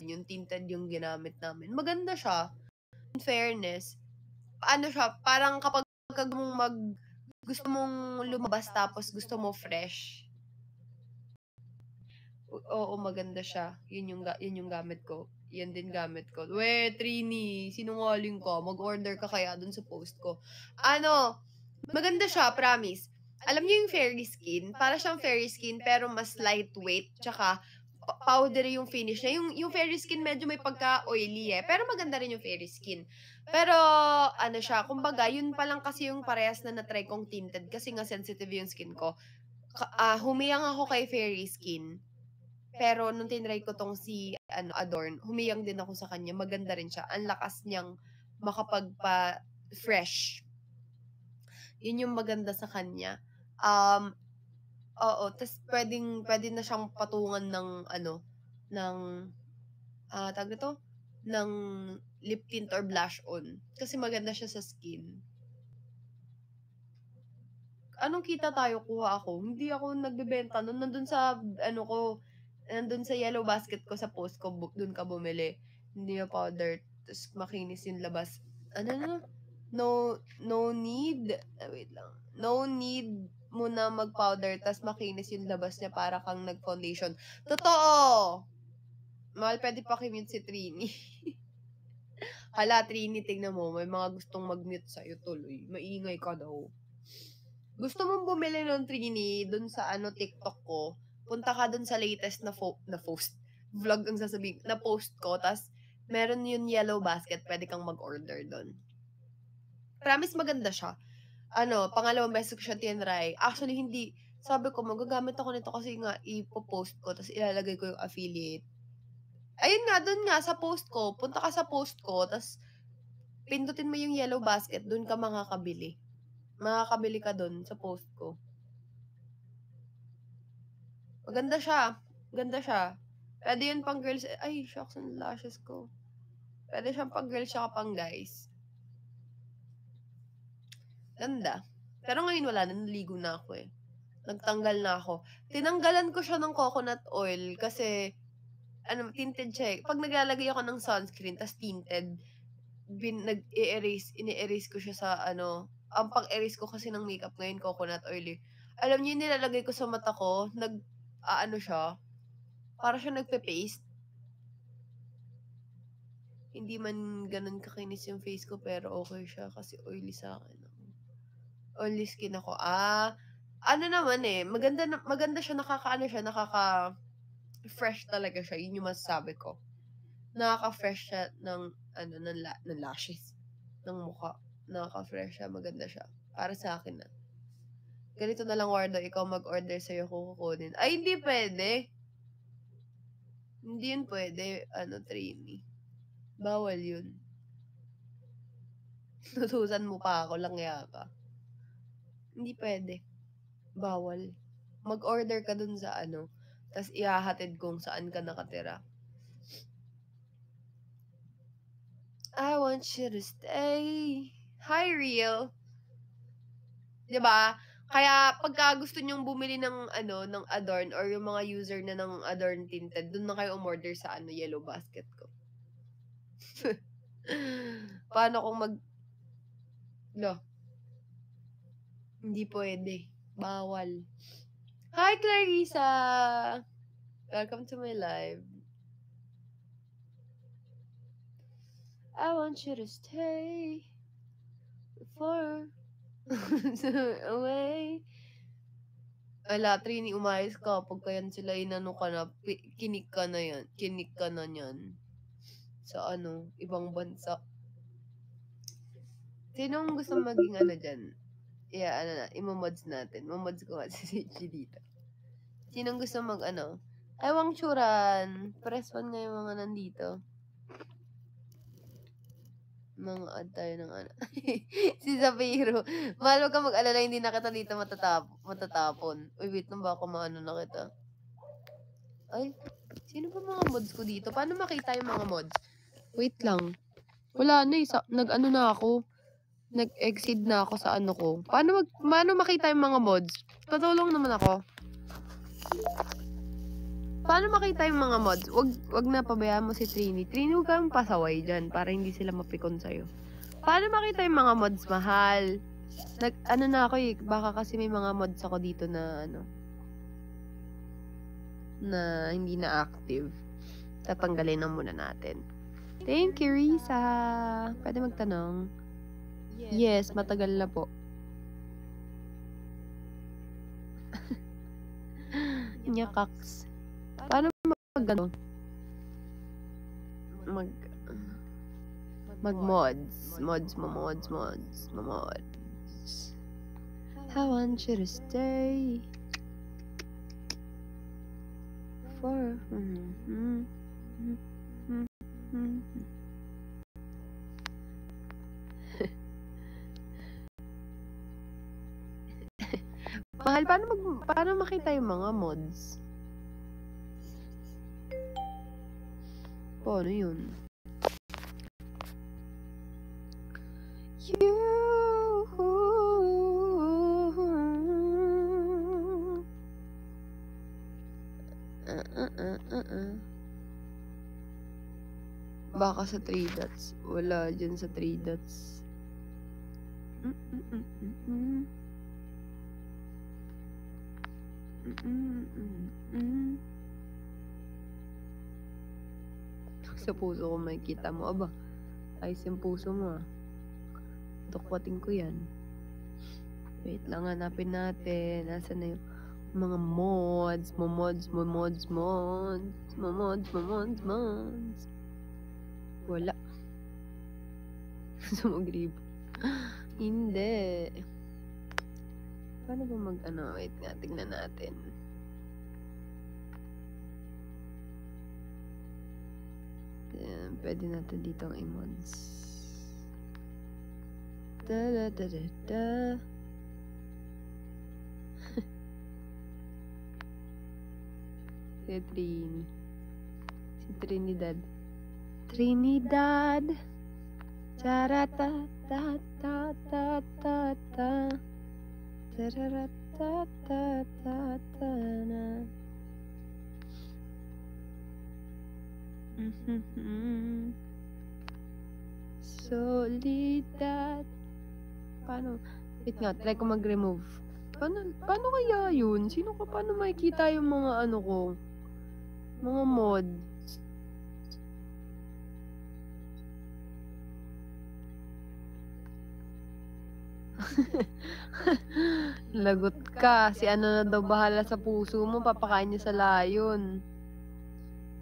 yung tinted yung ginamit namin. Maganda siya. In fairness, ano siya, parang kapag gusto mong lumabas tapos gusto mo fresh. Oo, maganda siya. Yun yung gamit ko. Yan din gamit ko. Trini, sinungaling ka. Mag-order ka kaya dun sa post ko. Maganda siya, promise. Alam niyo yung fairy skin? Para siyang fairy skin pero mas lightweight. Tsaka powdery yung finish niya. Yung fairy skin medyo may pagka-oily pero maganda rin yung fairy skin. Pero, siya, kumbaga, yun pa lang kasi yung parehas na na-try kong tinted kasi nga sensitive yung skin ko. Humiyang ako kay fairy skin. Pero nung tinry ko tong si Adorn, humiyang din ako sa kanya. Maganda rin siya. Ang lakas niyang makapagpa-fresh. Yun yung maganda sa kanya. Oo, tas pwede na siyang patungan ng tawag nito, ng lip tint or blush on. Kasi maganda siya sa skin. Anong kita tayo kuha ako? Hindi ako nagbebenta nun. Nandun sa yellow basket ko sa post ko, dun ka bumili. Hindi na powder. Tapos makinis yung labas. No need. Wait lang. No need mo na mag-powder tas makinis yung labas niya para kang nag-foundation. Totoo! Mahal, pwede pa kimute si Trini. Hala, Trini, tingnan mo. May mga gustong mag-mute sa'yo tuloy. Maingay ka daw. Gusto mong bumili ng Trini dun sa TikTok ko, punta ka dun sa latest na post. Vlog ang sasabihin. Na post ko. Tas meron yun yellow basket. Pwede kang mag-order dun. Promise maganda siya. Pangalawang beses ko siya tinry. Actually, hindi. Sabi ko, magagamit ako nito kasi nga ipopost ko, tapos ilalagay ko yung affiliate. Ayun nga, dun nga, sa post ko. Punta ka sa post ko, tapos pindutin mo yung yellow basket, dun ka makakabili. Makakabili ka dun sa post ko. Maganda siya. Ganda siya. Pwede yun pang girls. Ay, shucks, ang lashes ko. Pwede siyang pang girls siya pang guys. Ganda. Pero ngayon wala na, naligo na ako eh. Nagtanggal na ako. Tinanggalan ko siya ng coconut oil kasi tinted siya eh. Pag naglalagay ako ng sunscreen tas tinted, ini-erase ko siya sa ang pang-erase ko kasi ng makeup ngayon coconut oil eh. Alam niyo yung nilalagay ko sa mata ko, siya, para siya nagpe-paste. Hindi man ganun kakinis yung face ko pero okay siya kasi oily sa akin. Oily skin ako. Naman eh, maganda siya, nakaka-fresh talaga siya. Yun yung masasabi ko. Nakaka-fresh siya ng lashes, ng mukha. Nakaka-fresh siya, maganda siya. Para sa akin na. Ganito na lang, Wardo, ikaw mag-order sa'yo kung kukunin. Ay, hindi pwede. Hindi yun pwede, Trini. Bawal yun. Tutusan mo pa ako, lang ka. Hindi pwede. Bawal. Mag-order ka dun sa tas ihahatid kung saan ka nakatira. I want you to stay. Hi, Real. Diba? Kaya pagka gusto nyong bumili ng ng Adorn or yung mga user na ng Adorn tinted, dun na kayo umorder sa yellow basket ko. Paano kung hindi pwede. Bawal. Hi, Clarissa! Welcome to my live. I want you to stay before away. Ala, Trini, umayos ka. Pagka yan sila ka na, kinik ka na yan. Kinik ka na yan. Sa ibang bansa. Sinong gusto maging dyan? Yeah, imo-mods natin. Mo-mods ko nga si Seiji dito. Sinong gusto Ay, Wang Churan. Press 1 nga yung mga nandito. Mga add tayo ng si Zafiro. Mahal, wag ka mag-alala, hindi na kita dito matatapon. Uy, wait lang, baka na kita. Ay, sino ba mga mods ko dito? Paano makita yung mga mods? Wait lang. Wala na na ako. Nag-exceed na ako sa ko. Paano makita yung mga mods? Patulong naman ako. Paano makita yung mga mods? Wag na pabayaan mo si Trini. Trini, huwag kang pasaway dyan para hindi sila mapikon sa'yo. Paano makita yung mga mods, mahal? Ano na ako eh, baka kasi may mga mods ako dito na na hindi na active. Tatanggalin na muna natin. Thank you, Risa. Pwede magtanong? Yes, matagal na po. Nyakaks. Paano mag-mods. Mods. I want you to stay. For... Mahal, paano makita yung mga mods? Paano yun? Baka sa 3 dots. Wala dyan sa 3 dots. Sa puso ko makikita mo. Aba, ayos yung puso mo ah. Tukwatin ko yan. Wait lang, hanapin natin. Nasaan na yung mga mods. Wala. Sumagribo. Hindi. Paano ba wait nga, tignan natin. Pwede natin dito ang emods. Si Trini. Si Trinidad. Trinidad. Charata-ta-ta-ta-ta-ta. Tararata-ta-ta-ta-na. Solidad. Paano? Wait nga, try ko mag-remove. Paano kaya yun? Paano makikita yung mga ko? Mga mods. Lagot ka. Si na daw bahala sa puso mo, papakain niya sa layon.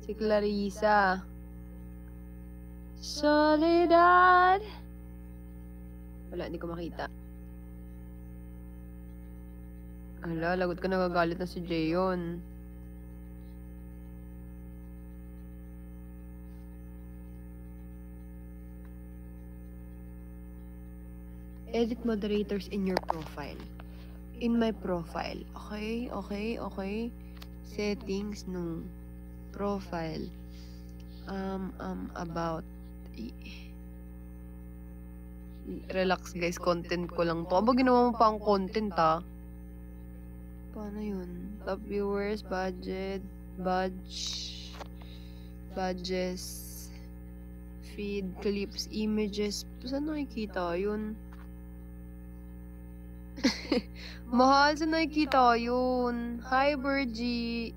Si Clarissa. Soledad. Wala, hindi ko makita. Ala, lagot ka, nagagalit na si Jayon. Edit moderators in your profile. In my profile. Okay. Settings, no. Profile. About. Relax guys, content ko lang to. Aba, ginawa mo pa ang content ha. Paano yun? Top viewers, budget, badges, feed, clips, images. Saan nakikita yun? Mahal, saan nakikita yun? Hi, Virgie.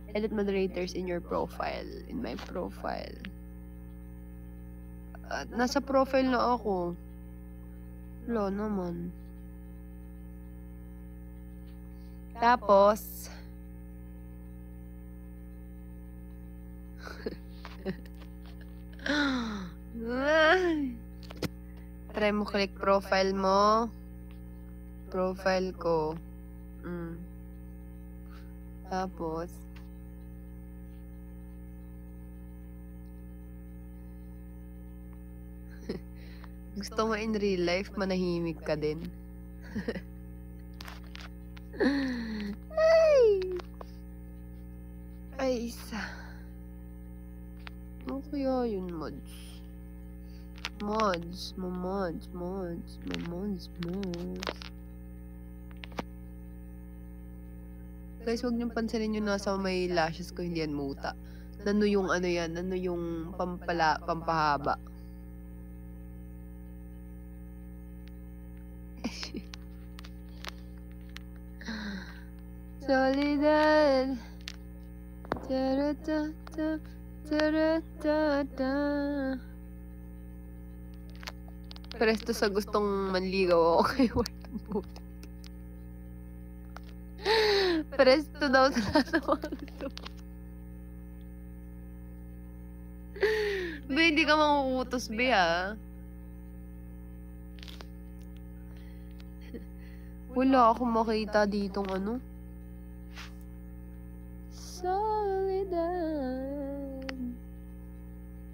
Edit moderators in your profile. In my profile. Nasa profile na ako. Wala naman. Tapos, try mo click profile mo. Profile ko. Tapos, gusto mo in real life, manahimik ka din. Ay, isa. Ano kaya yun, mods? Mods. Guys, wag niyong pansinin yung nasa may lashes ko, hindi yan muta. Nano yung ano yan, nano yung pampahaba. Soledad. Ta-ra-ta-ta, ta-ra-ta-ta. Presto sa gustong manligaw ako kay Wartang Puto. Presto daw sa lahat ng mga gusto. Be, hindi ka makukutos, be, ha? Wala akong makita ditong ano. Soledad.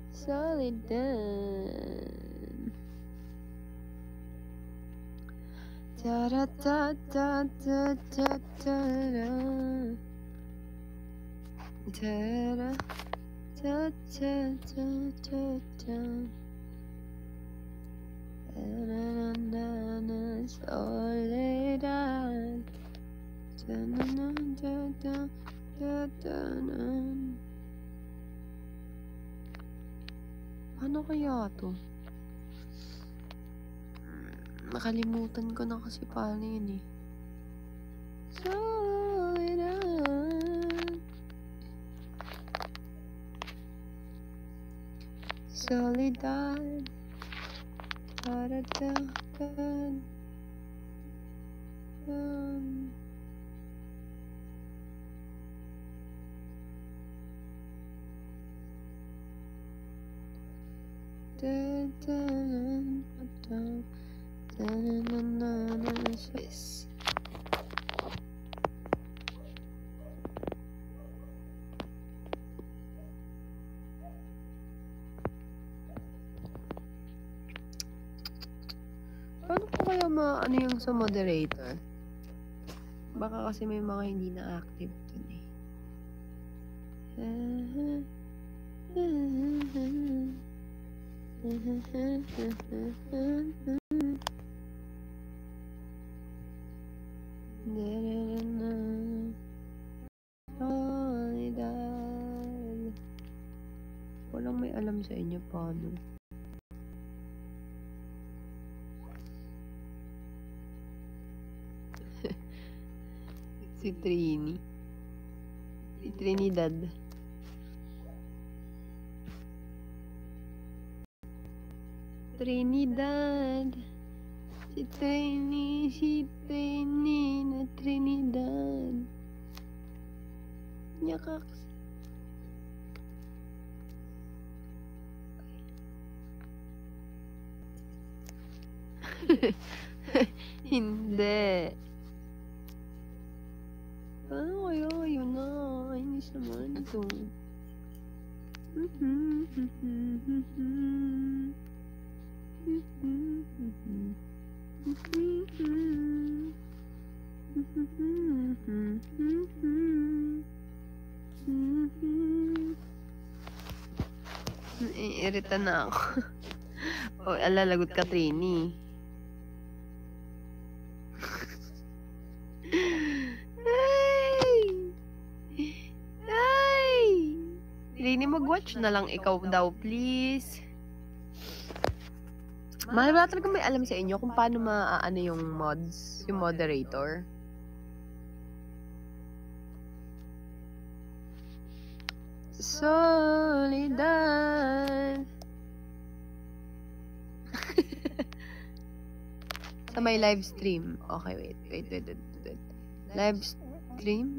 Soledad. Ta-ra-ta-ta-ta-ta-ta-ra. Ta-ra-ta-ta-ta-ta-ta. Na-na-na-na, soledad. Ta-na-na-ta-ta-ta-ta-na. Ano kaya to? Nakalimutan ko na kasi paano yun eh. Soledad. Soledad. Taradad. Swiss. Paano ko kaya ano yung sa moderator? Baka kasi may mga hindi na active dun eh. Walang may alam sa inyo paano. Si Trini. Si Trinidad. Trinidad. Si Trini na Trinidad. Nyakaks. Hindi. Paano kaya? Yun na. Inis naman ito. Irita na ako. O, alalagot ka, Trini. Trini, mag-watch na lang ikaw daw, please. Mahal ba talaga may alam sa inyo kung paano maaano yung mods, yung moderator? Soledad. Sa may live stream. Okay, wait. Live stream.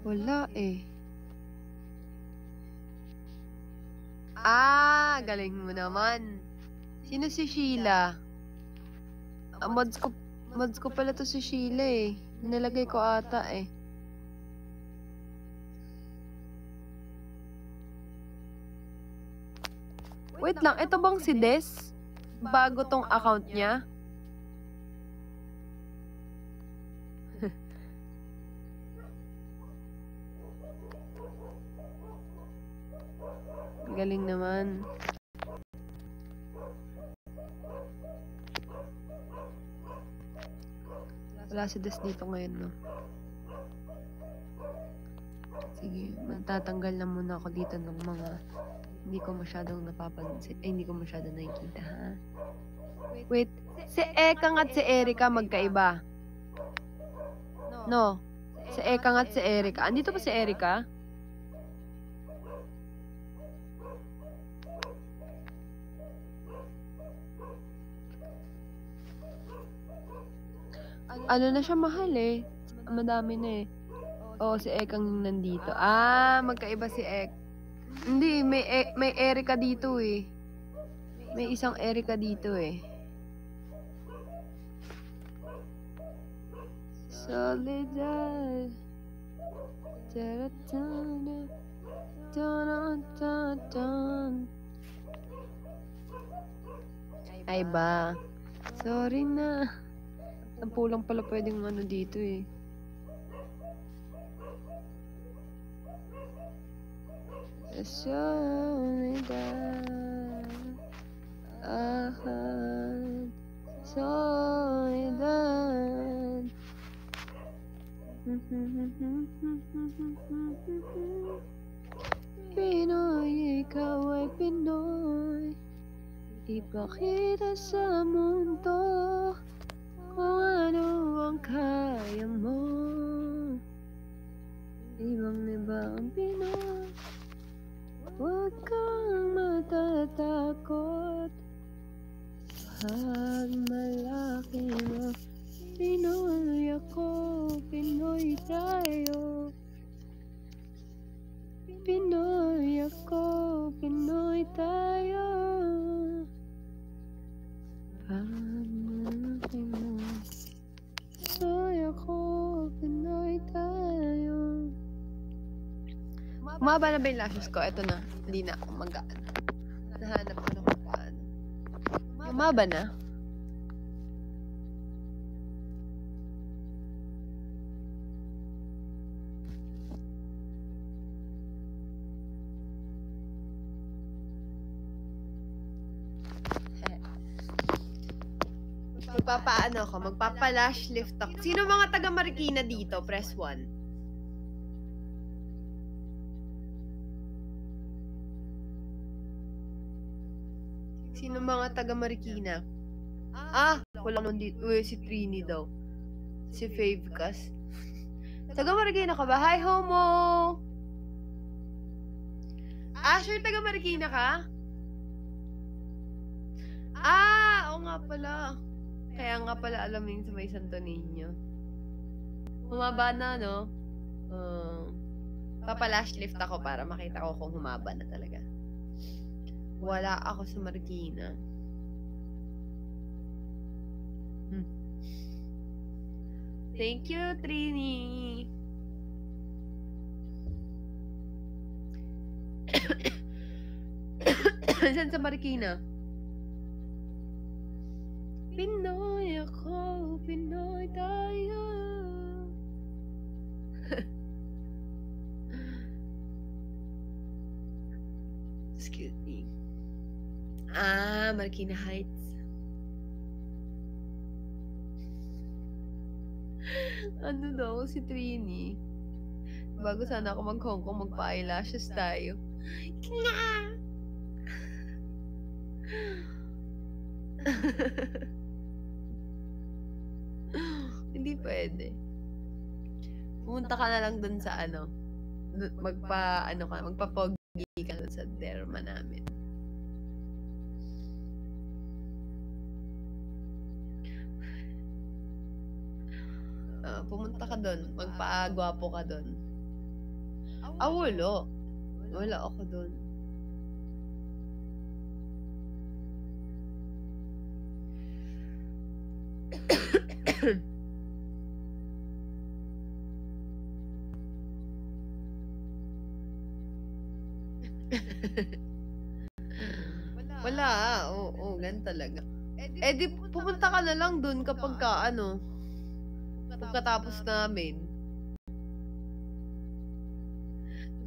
Wala eh. Galing mo naman. Sino si Sheila? Mods ko pala to si Sheila eh. Nilagay ko ata eh. Wait lang, ito bang si Des? Bago tong account niya? Galing naman. Wala si Des dito ngayon, no? Sige, matatanggal na muna ako dito ng mga hindi ko masyadong napapansin. Hindi ko masyadong nakikita, ha? Wait, si Ekang at si Erika magkaiba. No, si Ekang at si Erika. Andito pa si Erika? Ano na siya mahal eh. Madami na eh. Oo, si Ekang nandito. Magkaiba si Ek. Hindi, may Erika dito eh. May isang Erika dito eh. Soledad. Ay ba? Sorry na. Ang pulang pala pwedeng ano dito eh. Soledad. Ahad. Soledad. Pinoy, ikaw ay Pinoy. Ipakita sa mundo kung ano ang kaya mo. Ibang-iba ang Pinoy. Huwag kang matatakot. Pag malaki mo, Pinoy ako, Pinoy tayo. Pinoy ako, Pinoy tayo. Pag malaki mo, Pinoy ako, Pinoy tayo. Umaba na ba yung lashes ko? Eto na, hindi na ako mag-ano. Nahanap ko na kung paano. Umaba na? Magpapaano ako? Magpapa-lash lift ako. Sino mga taga Marikina dito? Press 1. Sino mga taga Marikina? Wala nun dito. Uy, si Trini daw. Si Favecast. Taga Marikina ka ba? Hi, Homo! Asher, taga Marikina ka? Oo nga pala. Kaya nga pala alam yung sa may Santo Niño. Humaba na, no? Papa-lash lift ako para makita ko kung humaba na talaga. Wala ako sa Marikina. Thank you, Trini. Saan sa Marikina? Pinoy ako, Pinoy tayo. Excuse me. Marikina Heights. Ano daw si Trini? Bago sana ako mag-Hong Kong, magpa-eyelashes tayo. Hindi pwede. Pumunta ka na lang dun sa magpa-pogi ka dun sa derma namin. Pumunta ka dun, magpa-gwapo ka dun. Wala. Wala ako dun. Wala. Oo, ganun talaga. Di pumunta ka na lang dun kapag pagkatapos namin.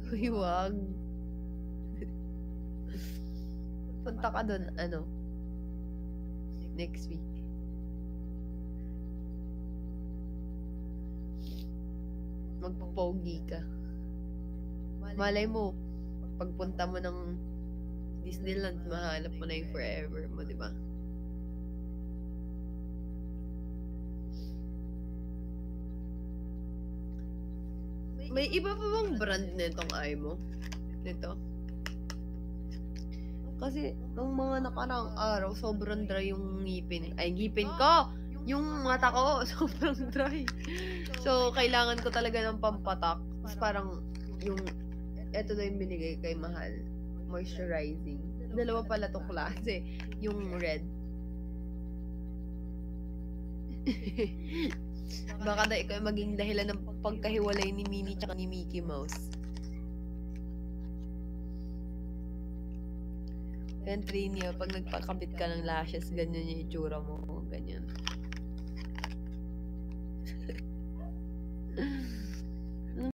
Uy, wag. Punta ka dun, next week. magpo-pogi ka. Malay mo, pagpunta mo ng Disneyland, mahanap mo na yung forever mo, di ba? May iba pa bang brand nitong eye mo? Nito? Kasi, nung mga nakarang araw, sobrang dry yung ngipin. Ay, ngipin ko! Yung mata ko, sobrang dry. So, kailangan ko talaga ng pampatak. Tapos parang, yung, eto na yung binigay kay Mahal. Moisturizing. Dalawa pala tong klase. Yung red. Baka na ikaw maging dahilan ng pagkahiwalay ni Minnie tsaka ni Mickey Mouse. Yan, Trinia, pag nagpakabit ka ng lashes, ganyan yung itsura mo. Ganyan.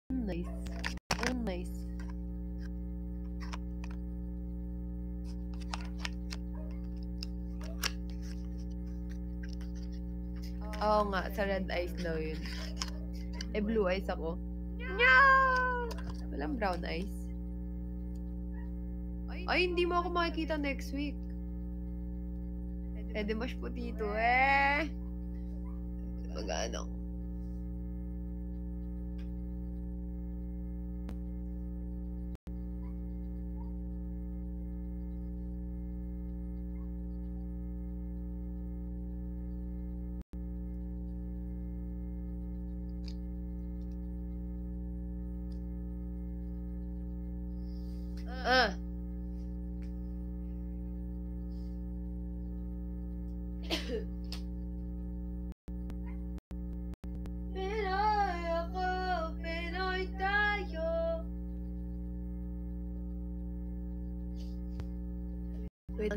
Nice. Nice. Oo nga, sa red eyes daw yun. Eh, blue eyes ako. No! Walang brown eyes. Ay, hindi mo ako makikita next week. Eh, di mas putito eh. Mag-ano. Pinoy ako, Pinoy tayo. Wait,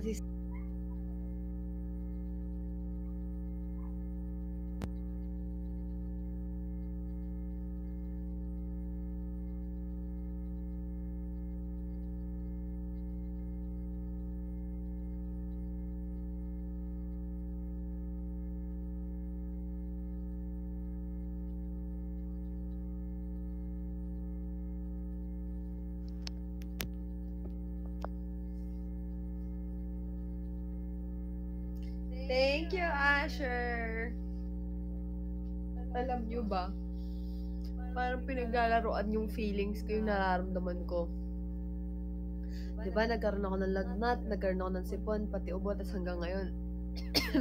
thank you, Asher. Alam nyo ba? Parang pinaglalaroan yung feelings ko, yung nararamdaman ko. Diba, nagkaroon ako ng lagnat, nagkaroon ako ng sipon, pati ubo, tas hanggang ngayon,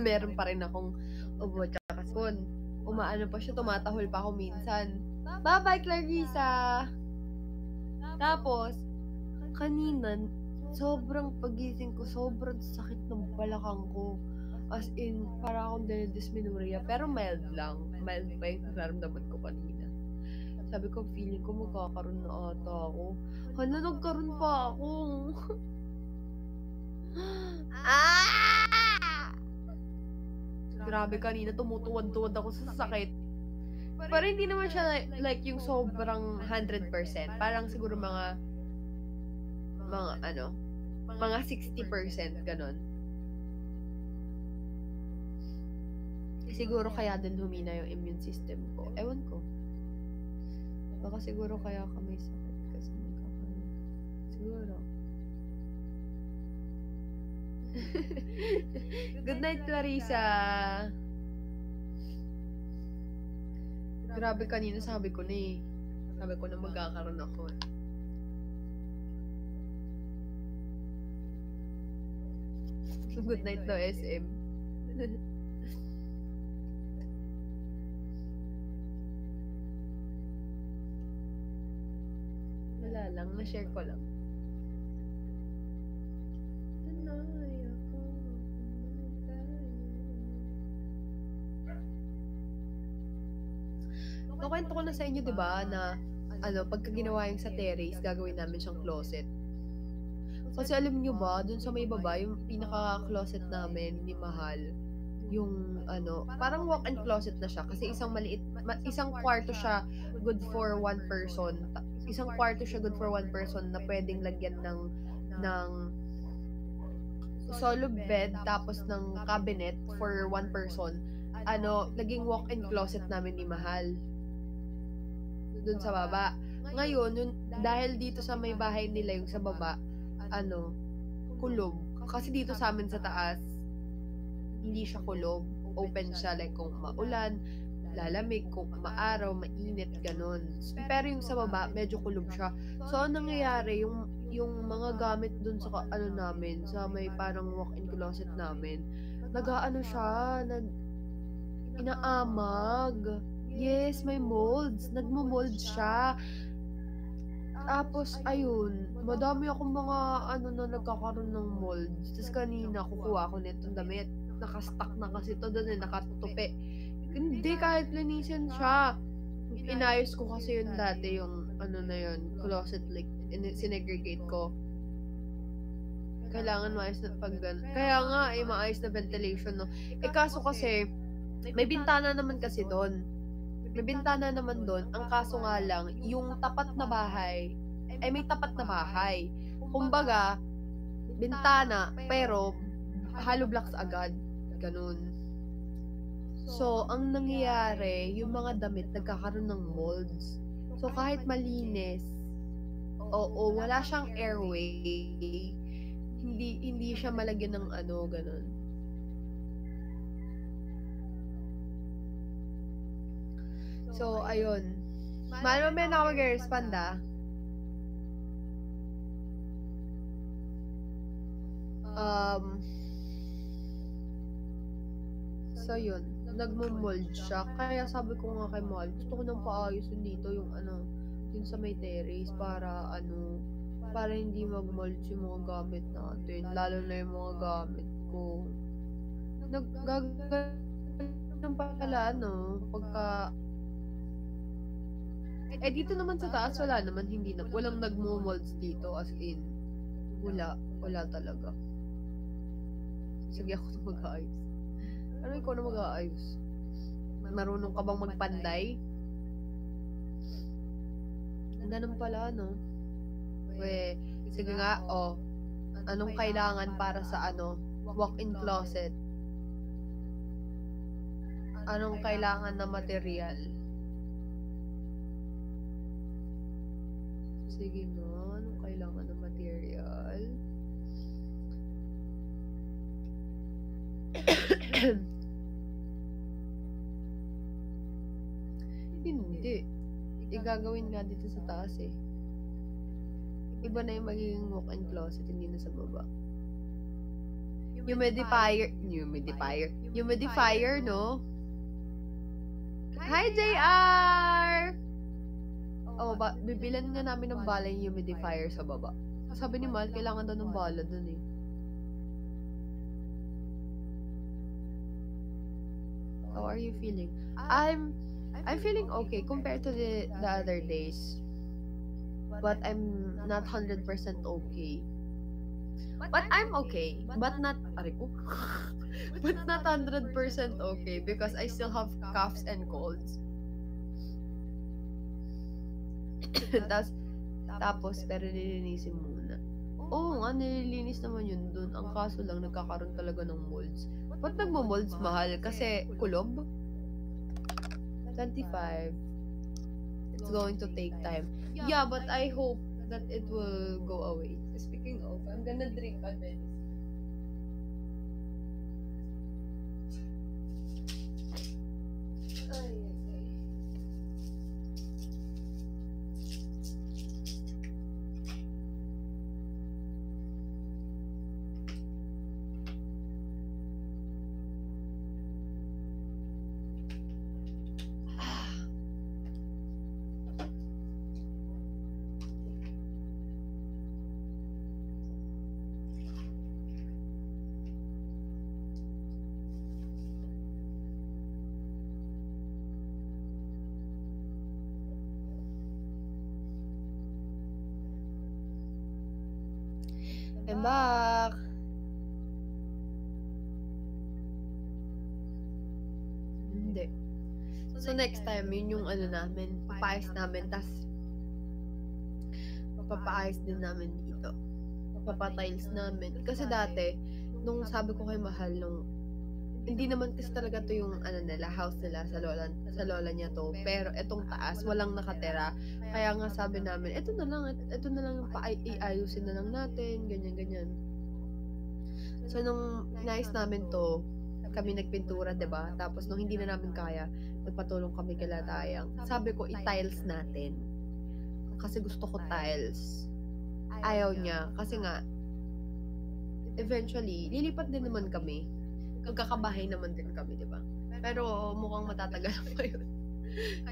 meron pa rin akong ubo tsaka sipon. Umaano pa siya, tumatahol pa ako minsan. Bye-bye, Clarissa! Tapos, kanina, sobrang pagising ko, sobrang sakit ng balakang ko. As in, para akong dysmenorrhea. Pero mild lang. Mild pa yung nararamdaman ko kanina. Sabi ko, feeling ko magkakaroon na ata ako. Hala, nagkaroon pa ako. Grabe, kanina tumutuwad-tuwad ako sa sakit. Pero hindi naman siya like yung sobrang 100%. Parang siguro mga 60% ganon. Siguro kaya din humina yung immune system ko. Ewan ko. Baka siguro kaya ka may sakit kasi magkakaroon. Siguro. Good night, Clarissa. Grabe, kanina sabi ko na eh. Sabi ko na magkakaroon ako. Good night daw, SM. Wala lang, na-share ko lang. Nakwento ko na sa inyo, di ba, na pagka ginawa yung sa terrace, gagawin namin siyang closet. Kasi alam nyo ba, dun sa may baba, yung pinaka-closet namin ni Mahal, yung parang walk-in closet na siya kasi isang kwarto siya good for one person. Isang kwarto siya good for one person na pwedeng lagyan ng solo bed tapos ng cabinet for one person. Naging walk-in closet namin ni Mahal. dun sa baba. Ngayon, yun, dahil dito sa may bahay nila, yung sa baba, kulob. Kasi dito sa amin sa taas, hindi siya kulob. Open siya, like kung maulan, lalamig, kung maaraw, mainit, ganun. Pero yung sa baba, medyo kulob siya. So, ang nangyayari, yung mga gamit dun sa namin, sa may parang walk-in closet namin, siya, inaamag. Yes, may molds. Nagmo-mold siya. Tapos, ayun, madami akong mga na nagkakaroon ng molds. Tapos kanina, kukuha ko nitong damit. Nakastock na kasi to doon nakatutupi. Hindi, kahit linisin siya. Inayos ko kasi yun dati, yung na yun, closet, like, sinegregate ko. Kailangan maayos na kaya nga, maayos na ventilation, no? Kaso kasi, may bintana naman kasi doon. May bintana naman doon. Ang kaso nga lang, yung tapat na bahay, may tapat na bahay. Kumbaga, bintana, pero hollow blocks agad. Ganun. So, ang nangyayari, yung mga damit nagkakaroon ng molds. So, kahit malinis, wala siyang airway, hindi siya malagyan ng ganun. So, ayun. Mahal mo may na ako mag-respond, So, yun. Nagmo-mold siya. Kaya sabi ko nga kay Mahal, gusto ko nang paayusin dito yung yung sa may terrace para para hindi mag-mold yung mga gamit natin. Lalo na yung mga gamit ko. Naggagano'n pala, pagka dito naman sa taas, wala naman, walang nagmo-molds dito, as in, wala talaga. Sige, ako na mag-aayos. Ikaw na mag-aayos? Marunong ka bang magpanday? Ganun pala, sige nga, anong kailangan para sa walk-in closet? Anong kailangan na material? Sige nga, anong kailangan ng material? Hindi. Igagawin nga dito sa taas Iba na yung magiging walk-in closet, hindi na sa baba. Humidifier, no? Hi, JR! Bibilan nga namin ng bala yung humidifier sa baba. Sabi ni Mal, kailangan daw ng bala dun How are you feeling? I'm feeling okay compared to the other days. But I'm not 100% okay. But I'm okay. But not, but not 100% okay because I still have coughs and colds. Tapos, pero nilinisin muna. Oo nga, nililinis naman yun dun. Ang kaso lang, nagkakaroon talaga ng molds. Ba't nagmo-molds mahal? Kasi kulob? 25. It's going to take time. Yeah, but I hope that it will go away. Speaking of, I'm gonna drink a bit. I'm back. Hindi. So, next time, yun yung namin, papaayos namin, tas papaayos din namin dito. Papatiles namin. Kasi dati, nung sabi ko kay Mahal, hindi naman kasi talaga to yung nila, house nila sa lola niya to. Pero etong taas, walang nakatira. Kaya nga sabi namin, ito na lang yung iayusin na lang natin, ganyan. So, nung inayos namin to, kami nagpintura, 'di ba? Tapos nung hindi na namin kaya, nagpatulong kami kila Tayang. Sabi ko, i-tiles natin. Kasi gusto ko tiles. Ayaw niya. Kasi nga, eventually, lilipat din naman kami. Magkakabahay naman din kami, di ba? Pero mukhang matatagal pa yun.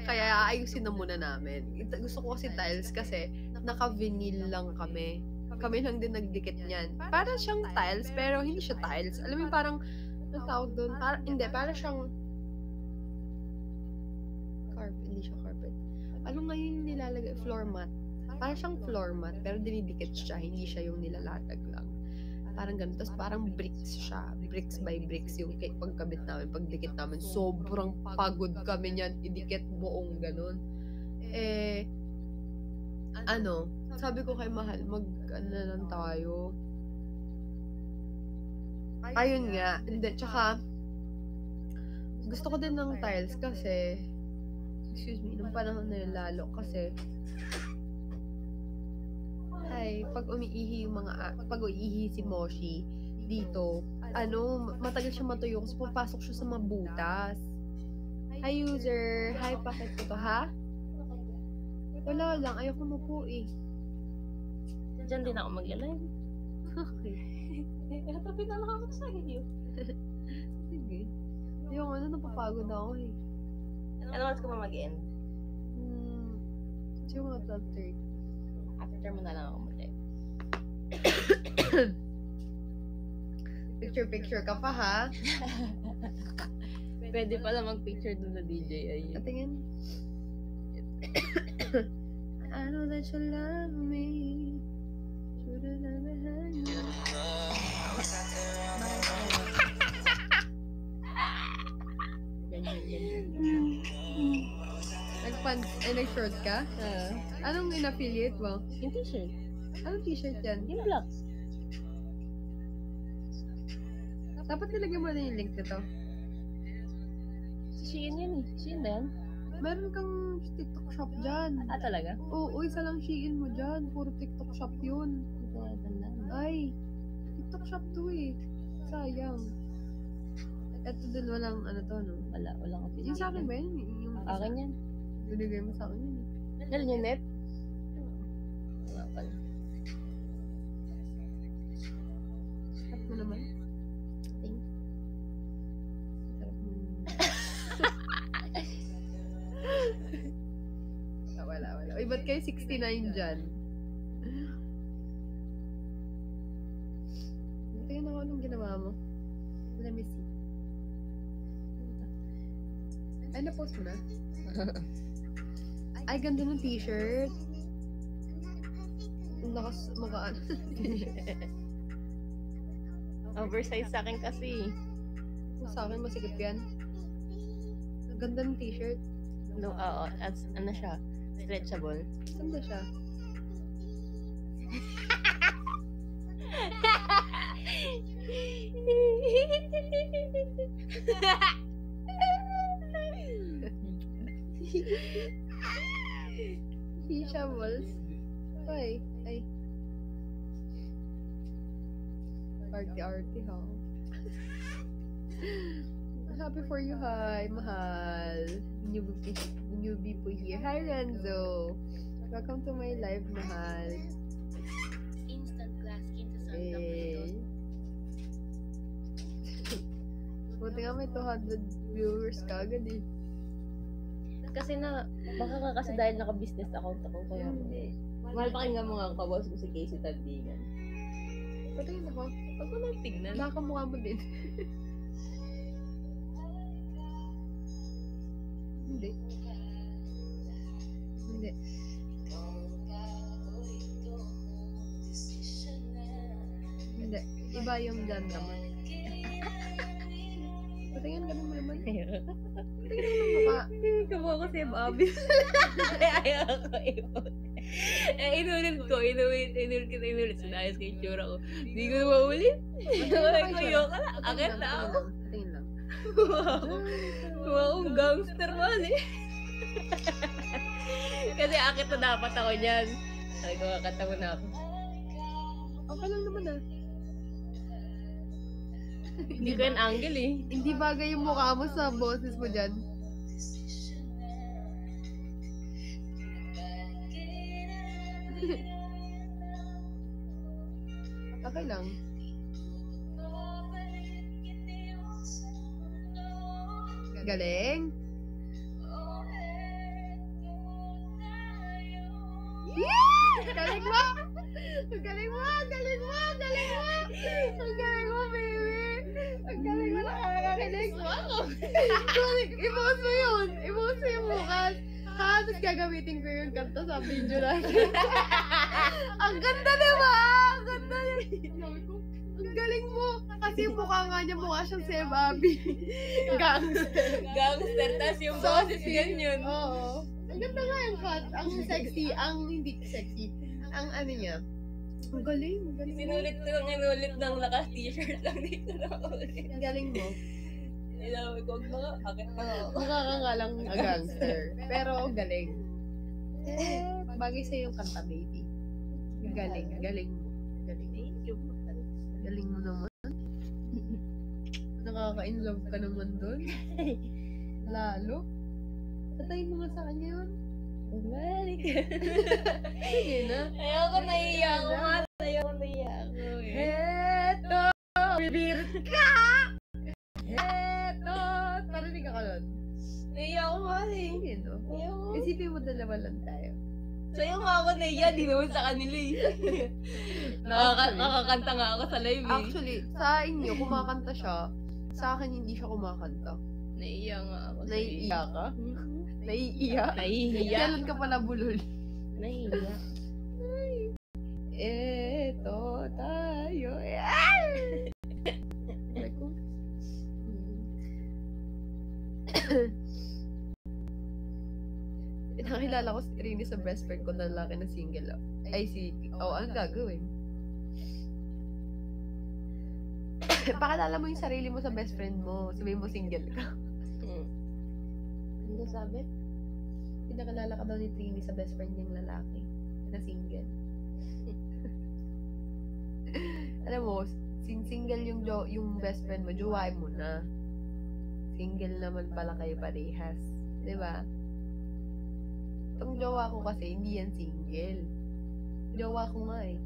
Kaya aayusin na muna namin. Gusto ko kasi tiles kasi naka-vinyl lang kami. Kami lang din nagdikit niyan. Para siyang tiles, pero hindi siya tiles. Alam mo yung parang, ang tawag doon? Para siyang carpet. Hindi siya carpet. Ano ngayon nilalagay? Floor mat. Para siyang floor mat, pero dinidikit siya. Hindi siya yung nilalatag lang. Parang ganun. Tapos parang bricks siya. Bricks by bricks yung pagkabit namin, pagdikit namin. Sobrang pagod kami niyan. Idikit buong ganun. Sabi ko kay Mahal, na lang tayo. Ayun nga. Hindi, tsaka, gusto ko din ng tiles kasi, nung panahon na yun lalo, kasi, pag umiihi si Moshi dito, matagal siya matuyo kasi pupasok siya sa mabutas. Hi, user. Hi, bakit ko to, ha? Wala lang. Ayoko mo po, eh. Diyan din ako mag-live. Okay. Tapi na lang ako sa iyo. Sige. Yung napapagod ako, eh. Ano oras ka pa mag-end? Yung 12:30. After mo na lang ako mag-live. Picture ka pa, ha? Pwede pala mag-picture dun sa DJI. Tingin. I know that you love me. Should've never had you. Nag-short ka? Anong in-affiliate mo? Yung t-shirt. Anong t-shirt yan? Yung black. Dapat nilagyan mo na yung link nito. Shein yan eh. Shein ba yan? Meron kang TikTok shop dyan. Ah, talaga? Oo, isa lang Shein mo dyan. Puro TikTok shop yun. Ay, TikTok shop to eh. Sayang. Eto din walang no? Wala ko. Yung sa akin ba yun? Yung akin yan. binigay mo sa akin yun eh. Galing yung net? Wala pala. Sarap mo naman. Thank you. Sarap mo. Wala. Uy, ba't kayo 69 dyan? Tingnan ako anong ginawa mo. Let me see. Ay, na-post mo na? Ay, ganda ng t-shirt. Lakas makaan. Oversize sa akin kasi. Sa akin, masikip yan. Ganda ng t-shirt. No, oo. Ano siya? Stretchable. Ganda siya. Teachables. Ay. Arty, ha? Happy for you, hi, Mahal. Newbie po here. Hi, Renzo. Welcome to my live, Mahal. Instant glass into Hey. Buti nga may 200 viewers ka agad eh. Kasi baka ka kasi dahil naka-business account ako, kaya mahal pakinggan mo nga ang kaboss ko si Casey Tandingan. Patingin ako. Pag ko lang tignan. Nakamukha mo din. Hindi. Hindi. Iba yung dyan naman. Patingin ka naman. Patingin mo ng mukha. Kamukha ko si Bobby. Ayaw ko ipot. Inulit ko. Sinayos ko yung tsura ko. Hindi ko na maulit. Ay ko, yung ka na. Akit na ako. Patingin lang. Wow, gangster man eh. Kasi akit na dapat ako niyan. Sabi ko, kakanta mo na ako. Okay lang naman ah. Hindi ko yung angle eh. Hindi bagay yung mukha mo sa boses mo dyan. Okay lang. Galing. Yeah! Galing mo! Galing mo! Galing mo! Galing mo! Ang galing mo, baby! Ang galing mo, nakakakilig mo ako. I-post mo yun! I-post mo yung bukas. Ha? Tapos gagamitin ko yung kanta sa video natin. Ang ganda diba? Ang ganda Sabi ko, ang galing mo. Kasi yung mukha nga niya, mukha siyang si Bobby. Gangster. Gangster, tas yung boses ganyan. Oo. Ang ganda nga yung cut. Ang sexy. Ang hindi sexy. Ang ano niya. Ang galing. Ang galing mo. Sinulit ng lakas t-shirt lang dito na ulit. Ang galing mo. Ilaw ko, mga akit na ako. Mukha ka nga lang gangster. Pero galing. Bagay sa'yo yung kanta, baby. Galing. Galing mo. Galing. Galing mo naman. Nakaka-inlove ka naman doon. Lalo. Tatayin mo nga sa kanya yun. Balik. Sige na. Ayoko, nahiya ako nga. Ayoko, nahiya ako eh. Heto! Bibir ka! Heto! Parinig ka nun. Nahiya ako nga eh. Sige, no? Ayoko. Isipin mo dalawa lang tayo. Sa'yo nga ako nahiya, di naman sa kanila eh. Nakakanta nga ako sa live eh. Actually, sa inyo, kumakanta siya. Sa akin, hindi siya kumakanta. Nahiya nga ako. Naiiya ka? Naiiya? Nahihiya. Kailan ka pala bulol? Nahihiya. Eto tayo. Ay! Ako. Nakilala ko si Rini sa best friend ko na lalaki na single. Ay, ano gagawin? Pakilala mo yung sarili mo sa best friend mo. Sabihin mo single ka. Ano sabi? Pinakalala ka daw ni Trini sa best friend niyang lalaki na single. Alam mo, single yung best friend mo, jowain mo na. Single naman pala kayo parehas. Diba? Itong jowa ko kasi, hindi yan single. Jowa ko nga eh.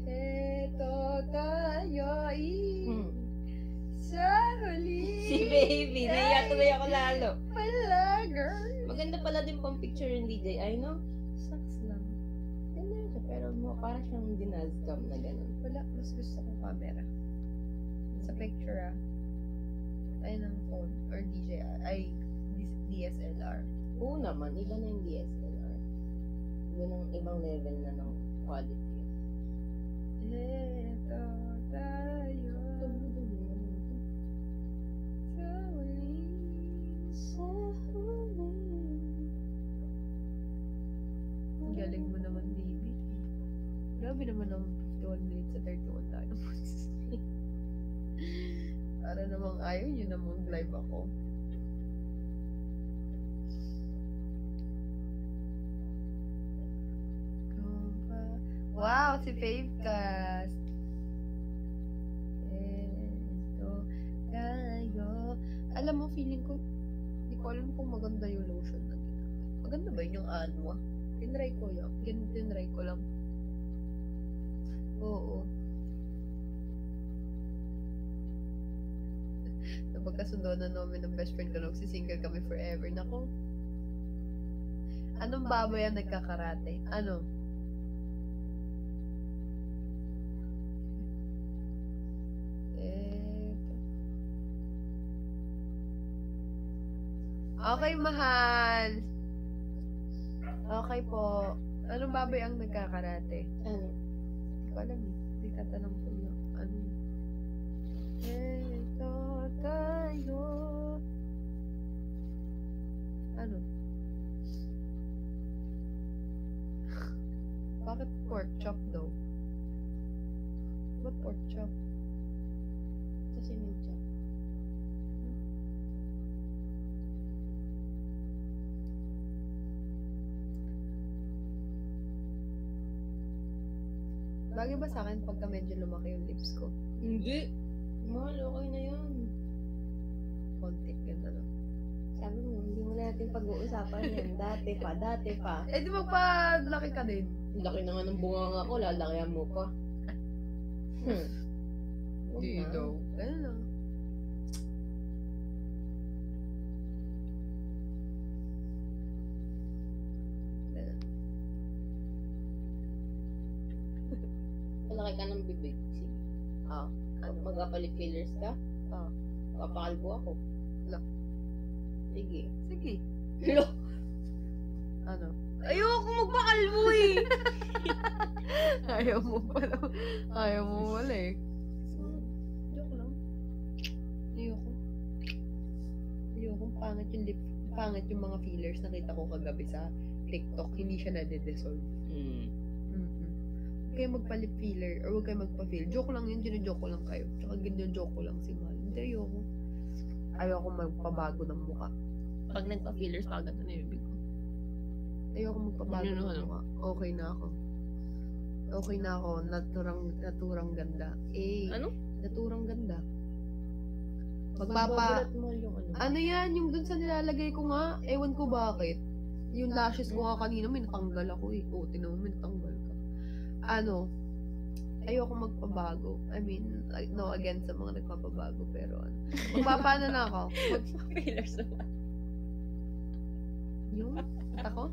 Eto tayo sa huli. Si baby, nahiya tuloy ako lalo. Pala, girl. Maganda pala din pang picture yung DJ. I know. Sucks lang. Ganda siya, pero para siyang dinazcam na gano'n. Wala, mas gusto kong camera. Sa picture ayun ang phone or DJI, DSLR. Oo naman, iba na yung DSLR. Iba ng ibang level na ng quality. Eto tayo sa huli. Sa huli. Ang galing mo naman, baby. Grabe naman ang 51 minutes sa 31 tayo. Para namang ayaw nyo na mag-live ako. Wow, si Favecast. Eto tayo. Alam mo, feeling ko, hindi ko alam kung maganda yung lotion na ginamit. Maganda ba yun yung Anwa? Tinry ko yun. Tinry ko lang. Oo. Napagkasundo na namin ng best friend ko, nagsisingle kami forever. Nako. Anong baboy ang nagkakarate? Ano? Okay, mahal. Okay po. Anong baboy ang nagkakarate? Ano? Hindi ko alam eh. Hindi tatanong ko yung ano. Eto tayo. Ano? Bakit pork chop daw? Ba't pork chop? Sa sinidya. Bagay ba sa akin pagka medyo lumaki yung lips ko? Hindi. Mahal, okay na yan. Konti, ganda lang. Sabi mo, hindi mo natin pag-uusapan yan. Dati pa. Eh, di magpa-laki ka din. Laki na nga ng bunganga ko, lalakihan mo pa. Huwag Hindi na. daw. Ganun lang. Ganun. Malaki ka ng bibig. Sige. Ah, ano? Magpapalit fillers ka? Ah. Papakalbo ako. Lo. Sige. Sige. Lo! Ano? Ayoko magpakalbo eh! Ayaw mo pala. Ayaw mo wala eh. Joke lang. Ayoko. Ayoko. Pangit yung mga fillers nakita ko kagabi sa TikTok. Hindi siya nade-dissolve. Mm-mm. Huwag kayo magpa-lip filler or huwag kayo magpa-fill. Joke lang yun, gino-joke ko lang kayo. Tsaka gino-joke ko lang si Mahal. Hindi, ayoko. Ayoko magpabago ng mukha. Pag nagpa-fillers, pag ganito na yung bibig ko. Ayoko magpabago Ano, ng ano? mukha. Okay na ako. Okay na ako. Naturang ganda. Eh, Ano? naturang ganda. Magbabalat mo yung ano. Ano yan? Yung dun sa nilalagay ko nga, ewan ko bakit. Yung lashes ko nga kanina, may natanggal ako eh. O, tinan mo, may natanggal ka. Ano, ayoko magpabago. I mean, no against sa mga nagpapabago, pero ano. Magpapaano na ako? Fillers naman. Yung? At ako?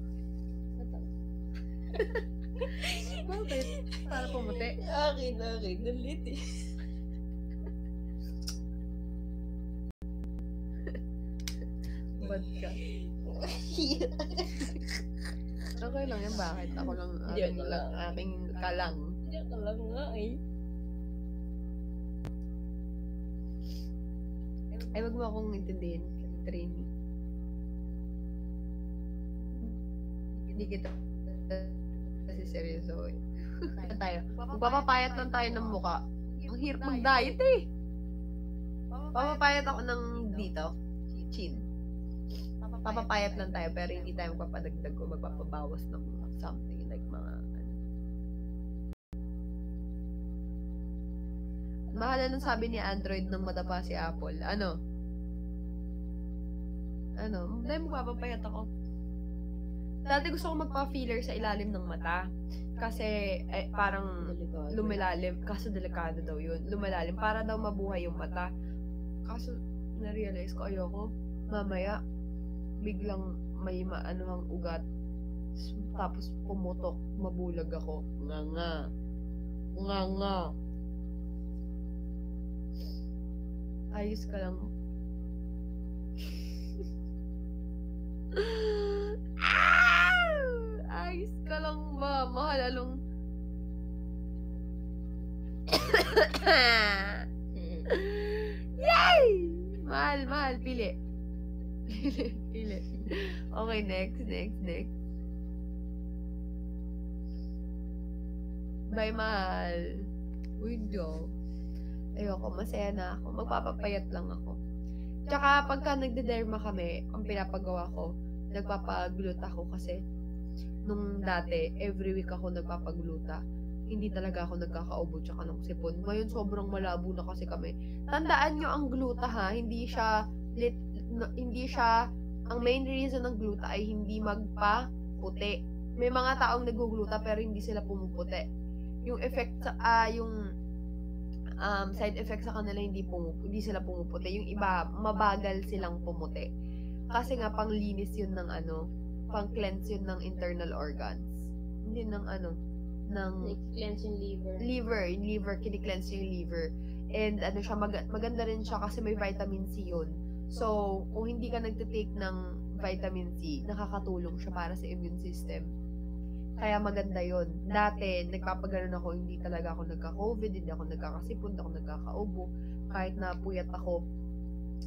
Bakit? Para pumuti. Akin. Nalit eh. Bad ka. Okay lang yan. Bakit? Ako lang, Joke lang. aking kalang. Diyan ka lang nga eh. Ay, wag mo akong intindihin. Trainee. Hindi kita kasi seryoso eh. Tayo. Magpapapayat lang tayo ng muka. Ang hirap mag-diet eh. Papapayat ako ng dito. Chin. Papapayat lang tayo pero hindi tayo magpapadagdag o magpapabawas ng something like mga ano. Mahala nung sabi ni Android nang madapa si Apple. Ano? Dahil magpapapayat ako. Dati gusto ko magpa-filler sa ilalim ng mata. Kasi parang Delikado. lumilalim. Kaso delikado daw yun. Lumilalim. Para daw mabuhay yung mata. Kaso na-realize ko ayoko. Mamaya, biglang may maano ang ugat. Tapos pumutok. Mabulag ako. Nga. Ayos ka lang. Ayos ka lang ba? Mahal along. Yay! Mahal. Pili. Pili. Okay, next. Bye, mahal. Uy, Joe. Ayoko, masaya na ako. Magpapapayat lang ako. Tsaka, pagka nagde-derma kami, ang pinapagawa ko, nagpapagluta ako kasi nung dati, every week ako nagpapagluta. Hindi talaga ako nagkakaubo tsaka ng sipon. Ngayon, sobrang malabo na kasi kami. Tandaan nyo ang gluta ha, hindi siya, ang main reason ng gluta ay hindi magpaputi. May mga taong nagugluta pero hindi sila pumuputi. Yung effect sa, side effect sa kanila hindi sila pumuputi. Yung iba, mabagal silang pumuti. Kasi nga, panglinis yun ng pang-cleanse yun ng internal organs. Hindi ng Cleanse yung liver. liver, kini-cleanse yung liver. And siya, maganda rin siya kasi may vitamin C yun. So, kung hindi ka nagtitake ng vitamin C, nakakatulong siya para sa immune system. Kaya maganda yon. Dati, nagpapaganon ako, hindi talaga ako nagka-COVID, hindi ako nagkakasipon, hindi ako nagkakaubo. Kahit na puyat ako.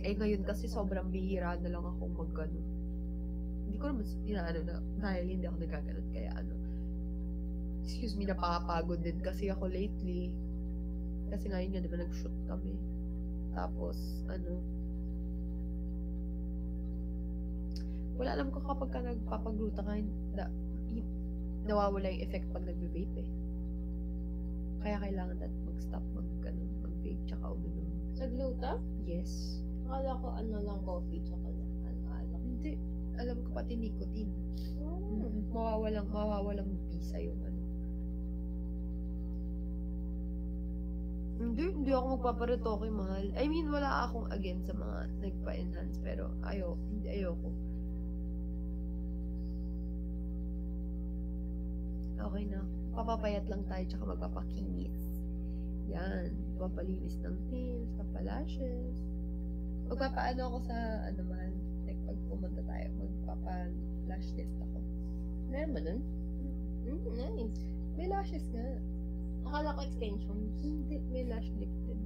Ngayon kasi sobrang bihira na lang ako mag-ganon. Hindi ko naman na dahil hindi ako nagkaganon. Kaya excuse me, napakapagod din kasi ako lately. Kasi ngayon nga, di ba, nag-shoot kami. Tapos, wala alam ko kapag ka nagpapagluta ka, nawawala yung effect pag nag-vape eh. Kaya kailangan natin mag-stop mag-vape tsaka uminom. Sa gluta? Yes. Akala ko lang, coffee, tsaka lang, alak. Hindi. Alam ko pati nicotine. Oh. Mawawalang bisa yung Hindi ako magpaparetoke, mahal. I mean, wala akong against sa mga nagpa-enhance, pero ayoko. Okay na. Papapayat lang tayo, tsaka magpapakinis. Yan. Papalinis ng nails, papalashes. Magpapaano ako sa, mahal. Like, pag pumunta tayo, magpapa-lash test ako. Meron ba dun? Nice. May lashes nga. Akala ko extensions. Hindi, may lash lift din.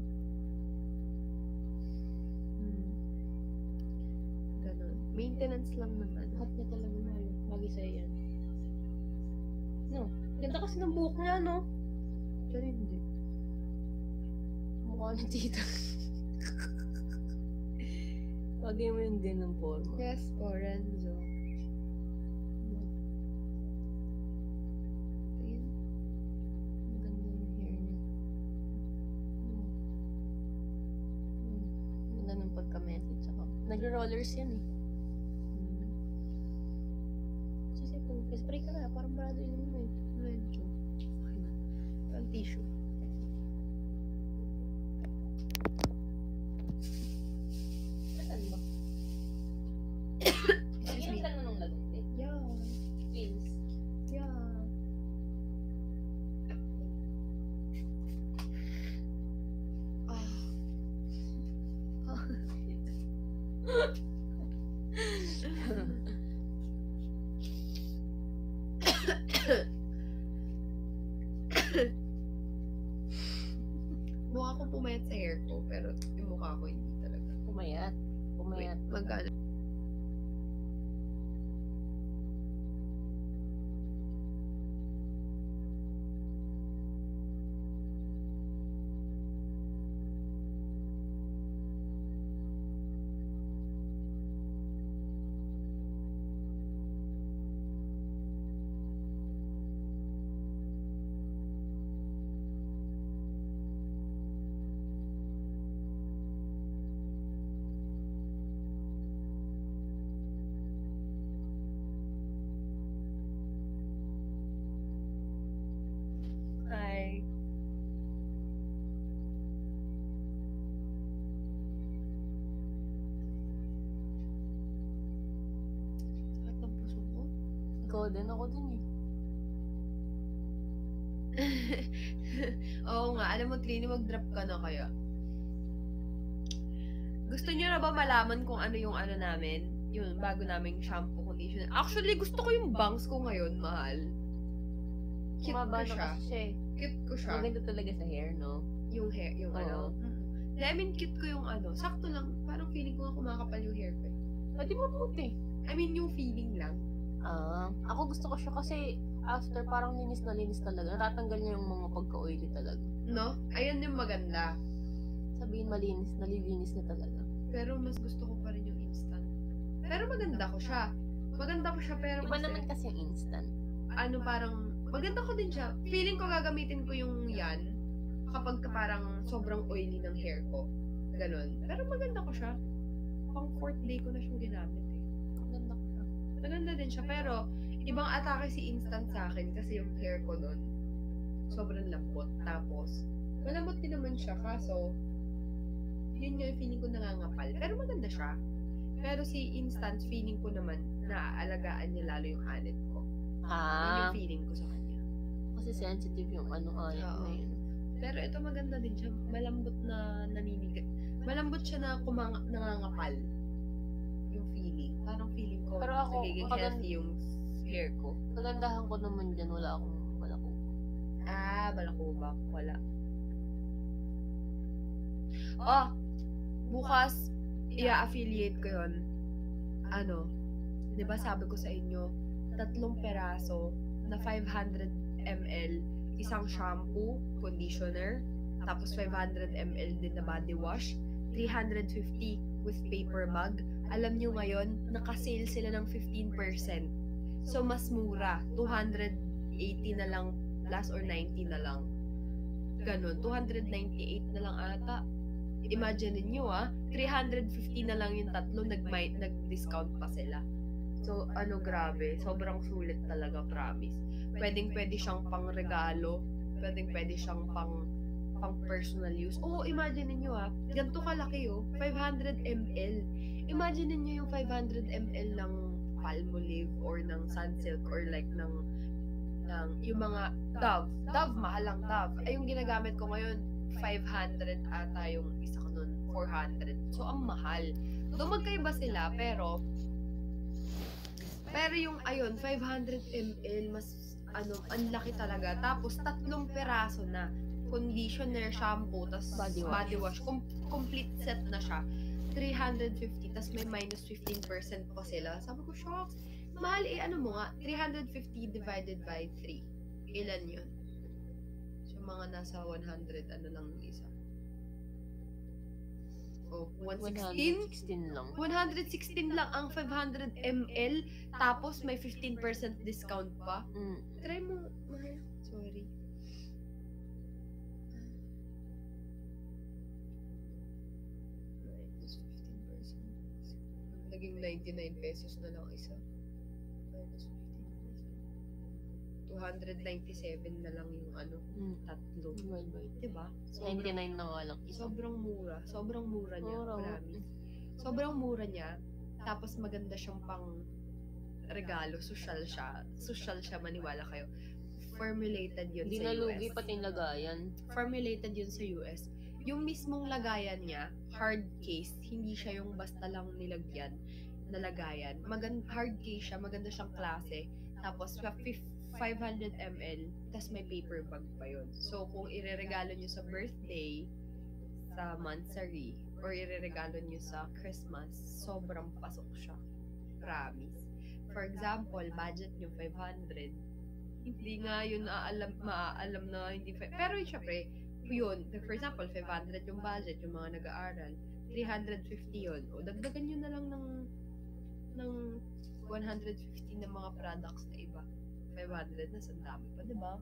Ganon. Maintenance lang ng Hot niya talaga, mahal. Lagi sa'yo yan. No. Ganda kasi ng buhok niya, no? Diyan hindi. Mukha ni tita. Lagay mo yun din ng forma. Yes po, Renzo. Tingin. Ang ganda ng hair niya. Ang ganda ng pagka-message ako. Nag-rollers yan eh. Kasi kung spray ka na, parang barado yun mo eh. Medyo. Okay na. Ang tissue. Saan ba? Excuse me. Iyan ka na nung lagot eh. Yeah. Please. Yeah. Mukha ko pumayat sa hair ko, pero yung mukha ko hindi talaga. Pumayat. Pumayat. Wait, magkano? Hi. Sakit ng puso ko. Ikaw din, ako din eh. Oo nga, alam mo, Trini, mag-drop ka na kaya. Gusto niyo na ba malaman kung ano yung namin? Yung bago naming shampoo conditioner. Actually, gusto ko yung bangs ko ngayon, mahal. Cute Kumaba ko na siya. kasi siya eh. Cute ko siya. Maganda talaga sa hair, no? Yung hair, yung Oo. I mean, cute ko yung sakto lang. Parang feeling ko nga kumakapal yung hair ko. Pwede mabuti. I mean, yung feeling lang. Ako gusto ko siya kasi after parang linis na linis talaga. Natatanggal niya yung mga pagka-oily talaga. No? Ayun yung maganda. Sabihin malinis, nalilinis na talaga. Pero mas gusto ko pa rin yung instant. Pero maganda ko siya. Maganda ko siya, pero Iba kasi, naman kasi yung instant. parang, maganda ko din siya. Feeling ko gagamitin ko yung yan kapag parang sobrang oily ng hair ko. Ganon. Pero maganda ko siya. Pang 4th day ko na siyang ginamit eh. Maganda ko siya. Maganda din siya, pero ibang atake si instant sa akin kasi yung hair ko nun sobrang lambot. Tapos, malambot din naman siya, kaso yun yung feeling ko nangangapal. Pero maganda siya. Pero si instant, feeling ko naman naaalagaan niya lalo yung anit ko. Yun yung feeling ko sa kanya. Kasi sensitive yung anit Oo. na yun. Pero ito maganda din siya. Malambot na naninigas. Malambot siya na nangangapal. Yung feeling. Parang feeling ko Pero ako, nagiging healthy yung hair ko. Kagandahan ko naman dyan, wala akong balako. Balakubak. Wala. Oh! Bukas, i-affiliate ko yun. Di ba sabi ko sa inyo, 3 peraso na 500 ml, isang shampoo, conditioner, tapos 500 ml din na body wash, 350 with paper bag. Alam nyo ngayon, naka-sale sila ng 15%. So, mas mura. 280 na lang plus or 90 na lang. Ganon. 298 na lang ata. Imagine niyo 350 na lang yung tatlo, nag-discount pa sila. So, grabe. Sobrang sulit talaga, promise. Pwede siyang pang regalo. Pwede siyang pang personal use. Oo, imagine niyo ganito kalaki 500 ml. Imagine niyo yung 500 ml ng Palmolive or ng Sunsilk or like ng yung mga Dove, mahal ang Dove. Ay, yung ginagamit ko ngayon, 500 ata yung isa ko nun, 400. So, ang mahal. Though magkaiba sila, pero yung, 500 ml, mas, ang laki talaga. Tapos, 3 peraso na. Conditioner, shampoo, tas body wash. Complete set na siya. 350, tas may minus 15% pa sila. Sabi ko, shocks. Mahal, mo nga, 350 divided by 3. Ilan yun? So, mga nasa 100, lang yung isa. 116? 116 lang. 116 lang ang 500 ml, tapos may 15% discount pa. Try mo, mahal. Sorry. Minus 15%. Naging 99 pesos na lang isa. Minus 15%. 297 na lang yung tatlo. Diba? 99 na nga lang. Sobrang mura. Sobrang mura niya. Mura. Promise. Sobrang mura niya. Tapos maganda siyang pang regalo. Social siya, maniwala kayo. Formulated yun Hindi sa nalugi US. pati yung lagayan. Formulated yun sa US. Yung mismong lagayan niya, hard case, hindi siya yung basta lang nilagyan na lagayan. Hard case siya, maganda siyang klase. Tapos 500 ml, tas may paper bag pa yun. So, kung ireregalo nyo sa birthday, sa monthsary, or ireregalo nyo sa Christmas, sobrang pasok siya. Promise. For example, budget nyo 500. Hindi nga yun maaalam na hindi. Pero syempre, yun. For example, 500 yung budget, yung mga nag-aaral. 350 yun. O, dagdagan nyo na lang ng 150 na mga products na iba. 500 na, sandami pa, diba?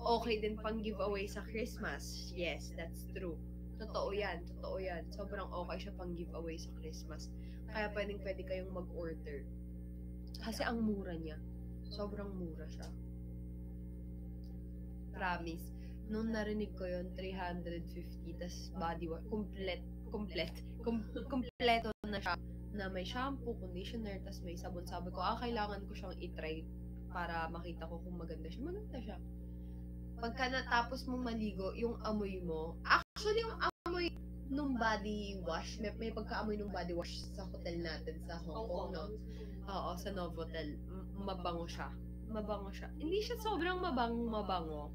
Okay din pang giveaway sa Christmas. Yes, that's true. Totoo yan. Sobrang okay siya pang giveaway sa Christmas. Kaya pwede kayong mag-order. Kasi ang mura niya. Sobrang mura siya. Promise. Nung narinig ko yun, 350, tas body wash, kompleto na siya, na may shampoo, conditioner, tas may sabon. Sabi ko, kailangan ko siyang i-try para makita ko kung maganda siya. Maganda siya. Pagka natapos mong maligo, yung amoy mo, actually yung amoy nung body wash, may pagka-amoy nung body wash sa hotel natin sa Hong Kong, no? Oo, sa Novotel. Mabango siya. Hindi siya sobrang mabango.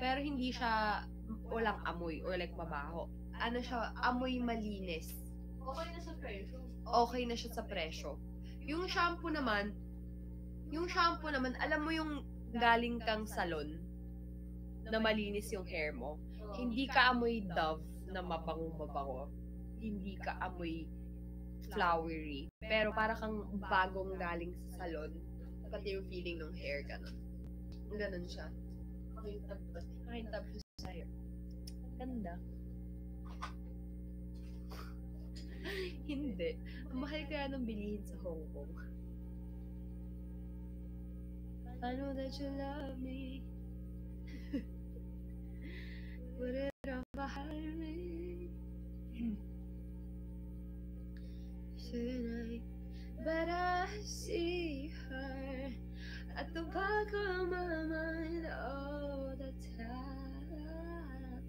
Pero hindi siya walang amoy or like mabaho. Ano siya, amoy malinis. Okay na siya sa presyo. Yung shampoo naman, alam mo yung galing kang salon na malinis yung hair mo. Hindi ka amoy Dove na mabango. Hindi ka amoy flowery. Pero para kang bagong galing sa salon. Pati yung feeling ng hair, ganun. Ganun siya. Makintab siya sa hair. Ganda. Hindi. Ang mahal kaya ng bilihin sa Hong Kong. I know that you love me. Put it on behind me. Tonight, but I see her at the back of my mind all the time.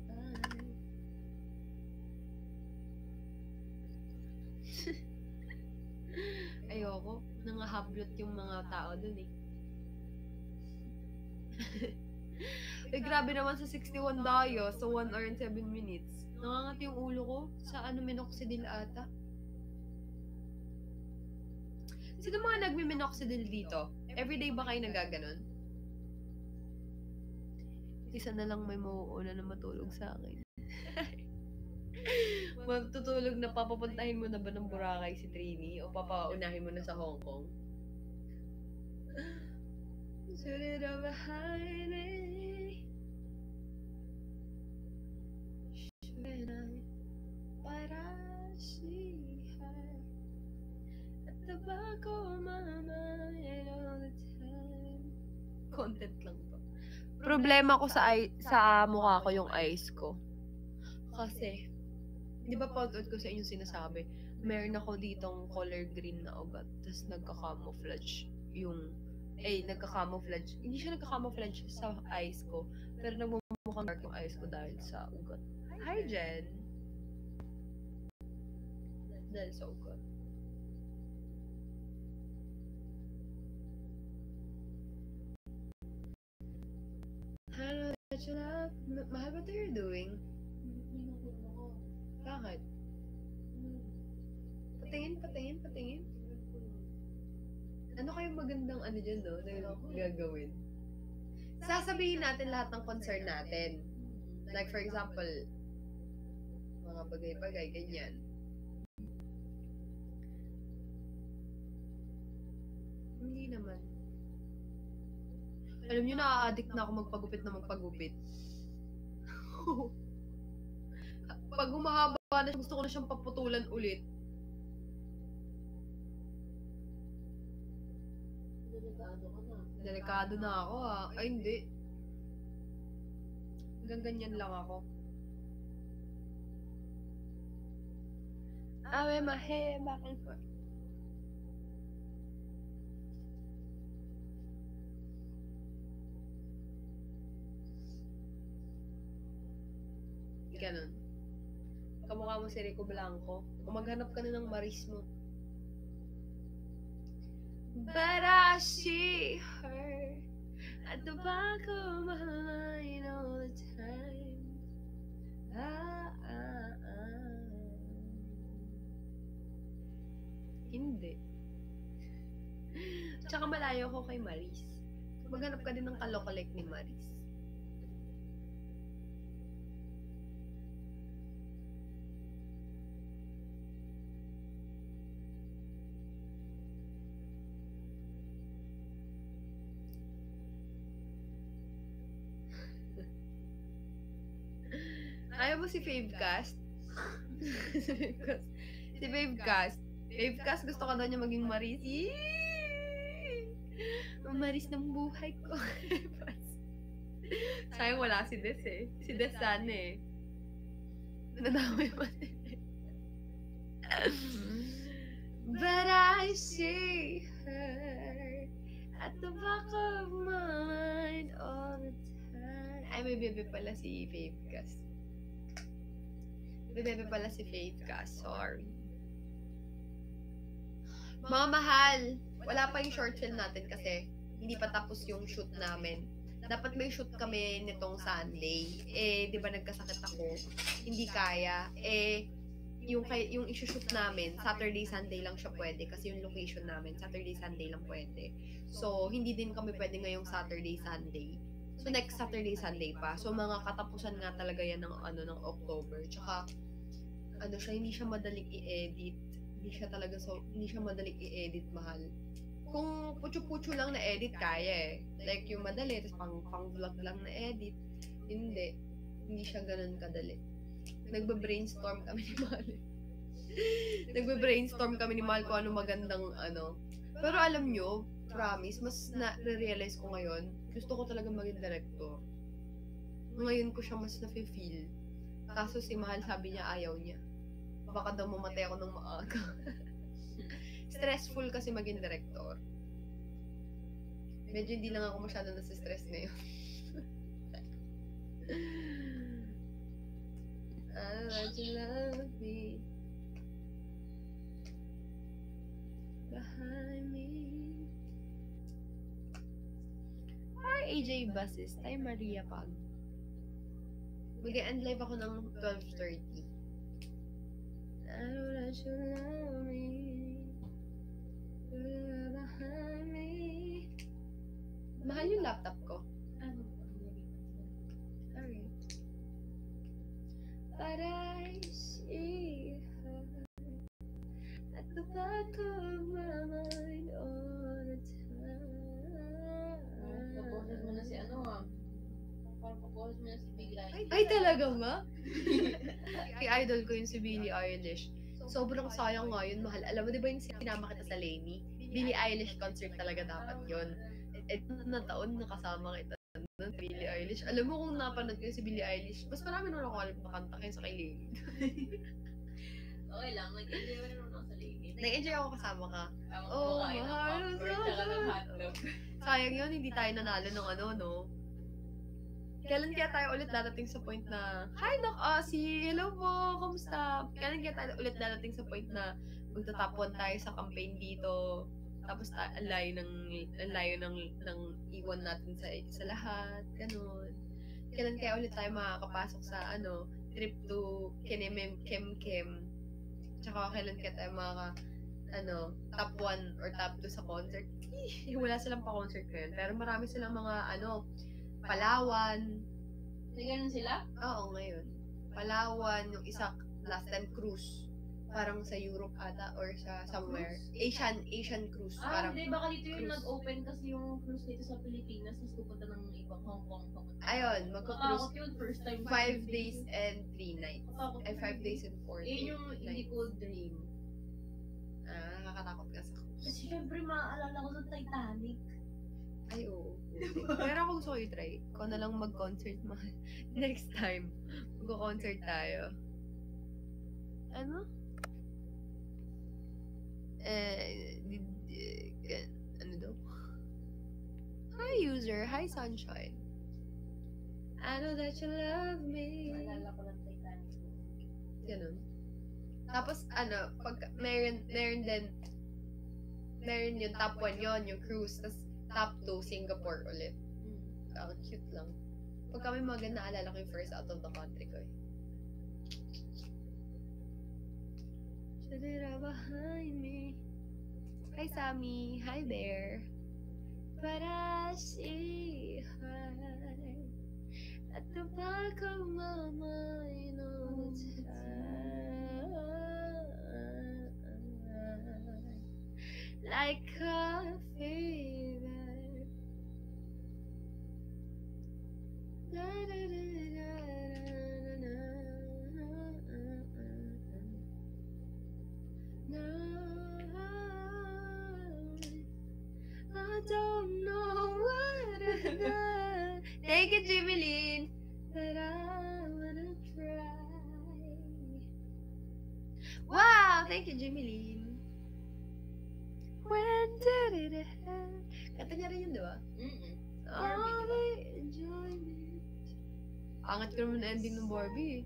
Ayoko. Nangahablot yung mga tao dun eh. Grabe naman sa 61 dayo, so 1 hour and 7 minutes. Nangangat yung ulo ko sa minoxidil ata. Sino mga nagmi-minoxidil dito? Everyday ba kayo nagaganon? Isa na lang may mauuna na matulog sa akin. Matutulog na, papapuntahin mo na ba ng Boracay si Trini? O papaunahin mo na sa Hong Kong? Should have behind it. Should I para see her at the back of my mind all the time. Content lang to. Problema ko sa mukha ko yung eyes ko. Kasi, di ba pautot ko sa inyo sinasabi, meron ako ditong color green na ugat, tapos nagka-camouflage yung, nagka-camouflage, hindi siya nagka-camouflage sa eyes ko, pero nagmumukhang dark yung eyes ko dahil sa ugat. Hi, Jen! Dahil sa ugat. Hello, Chalak. Mahal, what are you doing? Bakit? Patingin. Ano kayong magandang ano dyan, no? Na gagawin? Sasabihin natin lahat ng concern natin. Like, for example, mga bagay-bagay, ganyan. Hindi naman. Alam niyo, na-addict na ako magpagupit. Pag humahaba na, gusto ko na siyang paputulan ulit. Delikado na ako, ah. Ay, hindi. Hanggang ganyan lang ako. Awe, mahe, back and forth. Ganon. Kamukha mo si Rico Blanco. Kung maghanap ka na ng Maris mo. But I see her at the back of my mind all the time. Hindi. Tsaka malayo ko kay Maris. Maghanap ka din ng kalokolek ni Maris. Ayaw mo si Favecast? Si Favecast. Favecast, gusto ka daw niya maging Maris. Ang Maris ng buhay ko. Sayang wala si Des eh. Si Des sana eh. Nadamay pa But I see her at the back of my mind all the time. Ay, may bebe pala si Favecast. May bebe pala si Favecast. Sorry. Mga mahal, wala pa yung short film natin kasi hindi pa tapos yung shoot namin. Dapat may shoot kami nitong Sunday. Di ba nagkasakit ako? Hindi kaya. Yung isushoot namin, Saturday, Sunday lang siya pwede kasi yung location namin, Saturday, Sunday lang pwede. So, hindi din kami pwede ngayong Saturday, Sunday. So, next Saturday, Sunday pa. So, mga katapusan nga talaga yan ng, ng October. Tsaka, hindi siya madaling i-edit. Hindi siya madaling i-edit, mahal. Kung putyo-putyo lang na edit, kaya eh. Like, yung madali, tapos pang-vlog lang na edit. Hindi. Hindi siya ganun kadali. Nagbe-brainstorm kami ni Mahal. Nagbe-brainstorm kami ni Mahal kung ano magandang Pero alam nyo, promise, mas na-realize ko ngayon, gusto ko talaga maging director. Ngayon ko siya mas na-feel. Kaso si Mahal sabi niya ayaw niya. Baka daw mamatay ako ng maaga. Stressful kasi maging director. Medyo hindi lang ako masyado nasa-stress ngayon. I let you love me behind me. Hi, AJ Basis. Hi, Maria Pag. Mag-end live ako ng 12:30. I let you love me behind me. Mahal yung laptop ko. Ano? Para siya at the back of my mind all the Proposes mo na si time. ano ah. Parang proposes mo na si Big Eye. Ay, talaga ba? I-idol ko yung si Billie Eilish. Sobrang sayang nga yun, mahal. Alam mo, di ba yung sinama kita sa Lainey? Billie Eilish concert talaga dapat yun. Na taon nakasama kita nun, Billie Eilish. Alam mo kung napanood ko yung si Billie Eilish, mas marami naman ako alam na kanta kaysa kay Lainey. Okay lang, nag-enjoy mo naman ako sa lady. Nag-enjoy ako kasama ka. Oh, Oh, mahal tsaka ng hotdog. Sayang yun, hindi tayo nanalo ng ano, no? Kailan kaya tayo ulit dadating sa point na, Hi, Doc Ozzy! Hello po! Kamusta? Kailan kaya tayo ulit dadating sa point na magta-top 1 tayo sa campaign dito? Tapos ang layo ng iwan natin sa lahat. Ganun. Kailan kaya ulit tayo makakapasok sa trip to Kem. Tsaka kailan kaya tayo top 1 or top 2 sa concert. Wala silang pa-concert ngayon. Pero marami silang mga Palawan. May ganun sila? Oo, ngayon. Palawan, yung isa last time cruise. Parang sa Europe ata or sa somewhere. Asian cruise. Parang Hindi. Baka dito yung cruise. nag-open kasi yung cruise dito sa Pilipinas. Tapos pupunta ng ibang Hong Kong. Ayun, magka-cruise. Katakot yun. First time. 5 days and 3 nights. Katakot. Ay, 5 days and 4 Yun yung hindi nights. ko dream. Nakakatakot ka sa cruise. Kasi syempre maaalala ko sa Titanic. Ay, oo. Pero kung gusto ko i-try, ikaw na lang mag-concert mahal. Next time, mag-concert tayo. Ano? Ano daw? Hi, user. Hi, sunshine. I know that you love me. Maalala ko lang Titanic. Ganun. Tapos, pag meron yung top 1 yon yung cruise. Tapos, top 2, Singapore ulit. Cute lang. Pag kami maganda, naalala ko yung first out of the country ko eh. Shadira behind me. Hi, Sammy. Hi, Bear. But I see her at the back of my mind all the time. Like a fever. I don't know what I've done. Thank you, Jimmy Lynn. But I wanna try. Wow! Thank you, Jimmy Lynn. When did it end? Kanta niya rin yun, di ba? All the enjoyment. Angat ko naman na ending ng Barbie.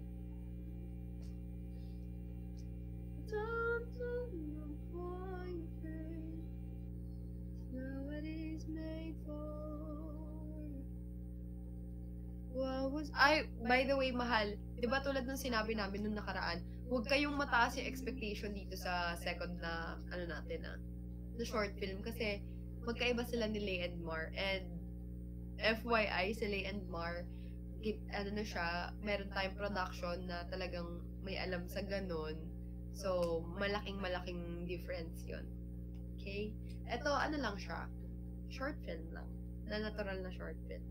Don't do my boyfriend. It's not what he's made for. By the way, mahal, di ba tulad ng sinabi namin nung nakaraan, huwag kayong mataas yung expectation dito sa second na, na short film kasi magkaiba sila ni Lay and Mar. And FYI, si Lay and Mar, meron tayong production na talagang may alam sa ganun. So, malaking difference yon. Okay? Ito, lang siya. Short film lang. Na natural na short film.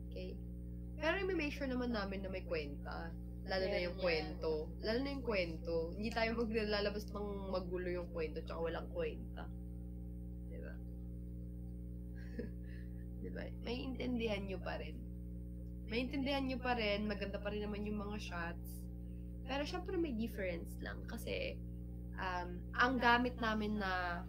Okay? Pero may make sure naman namin na may kwenta. Lalo na yung kwento. Hindi tayo maglalabas ng magulo yung kwento tsaka walang kwenta. Diba? Diba? Maintindihan nyo pa rin. Maganda pa rin naman yung mga shots. Pero syempre may difference lang. Kasi, ang gamit namin na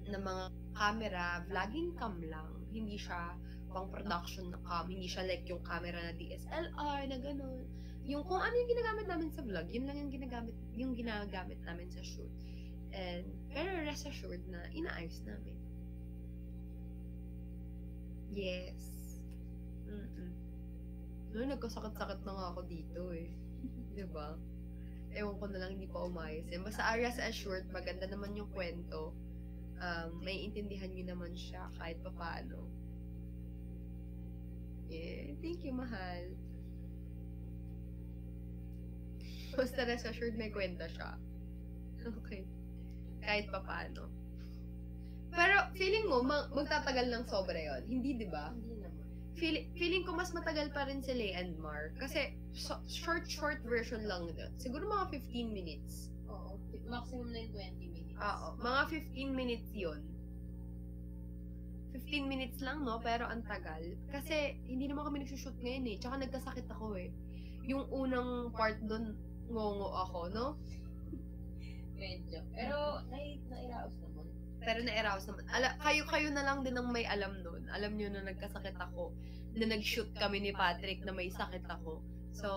mga camera, vlogging cam lang. Hindi siya pang production na cam. Hindi siya like yung camera na DSLR na gano'n. Yung kung ano yung ginagamit namin sa vlog, yun lang yung ginagamit namin sa shoot. Pero rest assured na inaayos namin. Yes. Nagkasakit-sakit na nga ako dito eh. Diba? Ewan ko na lang, hindi pa umayos. Basta rest assured, maganda naman yung kwento. May intindihan nyo naman siya kahit pa paano. Yeah, thank you, mahal. Basta rest assured may kwenta siya. Okay. Kahit pa paano. Pero feeling mo, magtatagal ng sobra yon? Hindi, di ba? Hindi naman. Feeling ko mas matagal pa rin si Lay and Mar. Kasi short version lang yun. Siguro mga 15 minutes. Oo. Maximum na yung 20 minutes. Oo. Mga 15 minutes yun. 15 minutes lang, no? Pero ang tagal. Kasi hindi naman kami nagsushoot ngayon eh. Tsaka nagkasakit ako eh. Yung unang part doon, ngongo ako, no? Medyo. Pero, nairaos naman. Pero na-arouse naman. Kayo na lang din ang may alam nun. Alam nyo na nagkasakit ako. Na nag-shoot kami ni Patrick na may sakit ako. So,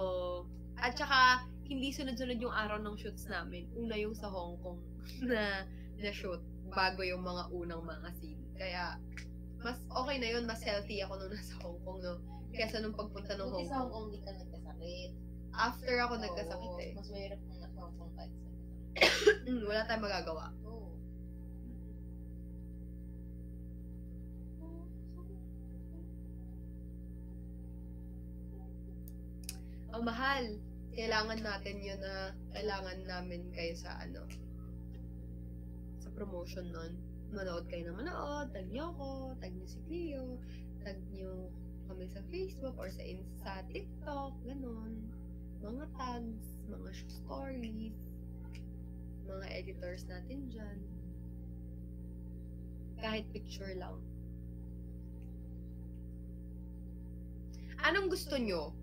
at saka, hindi sunod-sunod yung araw ng shoots namin. Una yung sa Hong Kong na shoot bago yung mga unang mga scene. Kaya, mas okay na yun. Mas healthy ako nung nasa Hong Kong, no? Kesa nung pagpunta ng Hong Buti sa Hong Kong. Kong, di ka nagkasakit. After ako Oo, nagkasakit eh. Mas mahirap kung nasa Hong Kong kahit sa Wala tayong magagawa. Oo. Ang mahal. Kailangan natin yun na kailangan namin kayo sa sa promotion nun. Manood kayo na manood, tag niyo ako, tag niyo si Cleo, tag niyo kami sa Facebook or sa TikTok, ganun. Mga tags, mga stories, mga editors natin dyan. Kahit picture lang. Anong gusto nyo?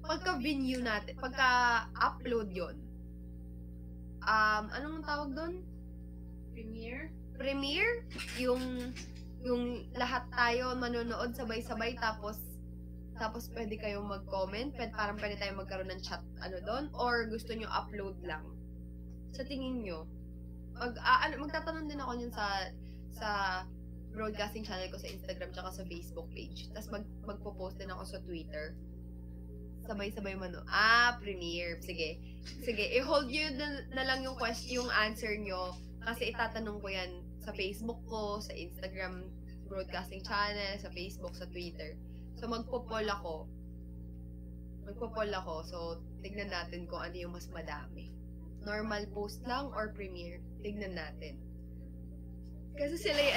Pagka-venue natin, pagka-upload yon, anong tawag doon? Premiere? Yung lahat tayo manonood sabay-sabay tapos pwede kayong mag-comment, parang pwede tayong magkaroon ng chat doon, or gusto nyo upload lang? Sa tingin nyo? Magtatanong din ako yun sa broadcasting channel ko sa Instagram tsaka sa Facebook page. Tapos magpo-post din ako sa Twitter. Sabay-sabay premiere. Sige, i-hold nyo na lang yung answer nyo. Kasi itatanong ko yan sa Facebook ko, sa Instagram broadcasting channel, sa Facebook, sa Twitter. So, magpo-poll ako. So, tignan natin kung ano yung mas madami. Normal post lang or premiere? Tignan natin. Kasi si Lay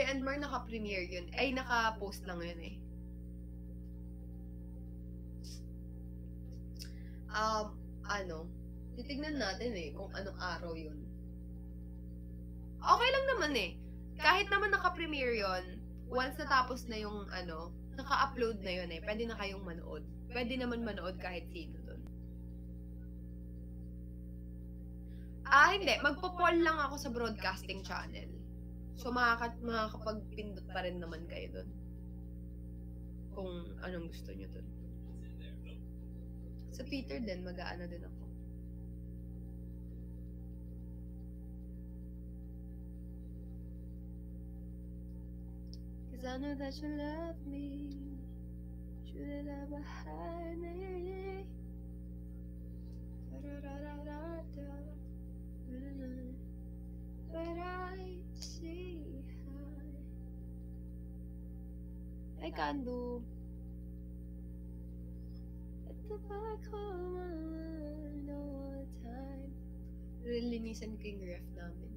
and Mar naka-premiere yun. Ay, naka-post lang yun eh. Titignan natin eh kung anong araw yun. Okay lang naman eh. Kahit naman naka-premiere yun, once natapos na yung naka-upload na yun eh, pwede na kayong manood. Pwede naman manood kahit sino dun. Hindi. Magpo-poll lang ako sa broadcasting channel. So, makakapagpindot pa rin naman kayo dun. Kung anong gusto nyo dun. Sa Twitter din, mag-aano din ako. Cause I know that you love me. Should it ever hide me? But I see I can do. At the back of my mind all the time. Linisan ko yung ref namin.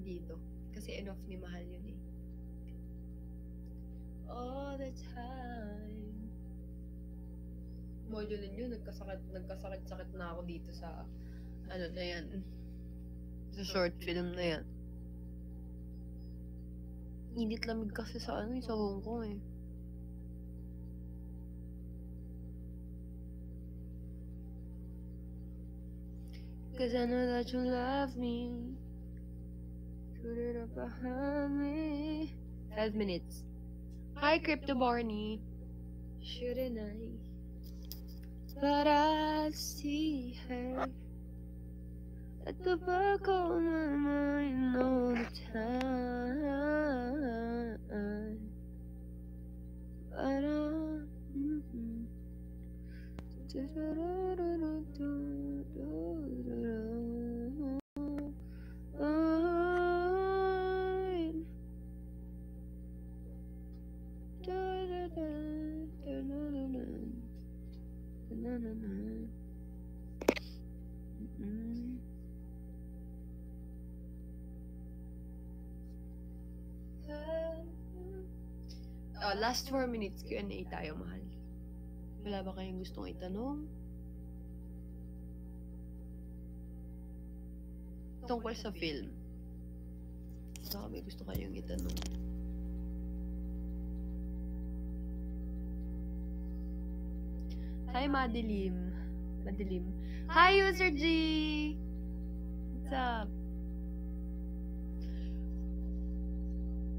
Dito. Kasi enough ni Mahal yun eh. All the time. Module ninyo, nagkasakit-sakit na ako dito sa na yan. Sa short film na yan. Init lamig kasi sa sa Hong Kong eh. Cause I know that you love me. Put it up behind me. 5 minutes. Hi, Crypto Barney. Shouldn't I? But I see her at the back of my mind all the time. But Na, na, na. Last 4 minutes Q&A tayo, mahal. Wala ba kayong gustong itanong? Tungkol sa film. Baka may gusto kayong itanong. Hi, Madilim. Hi, User G! What's up?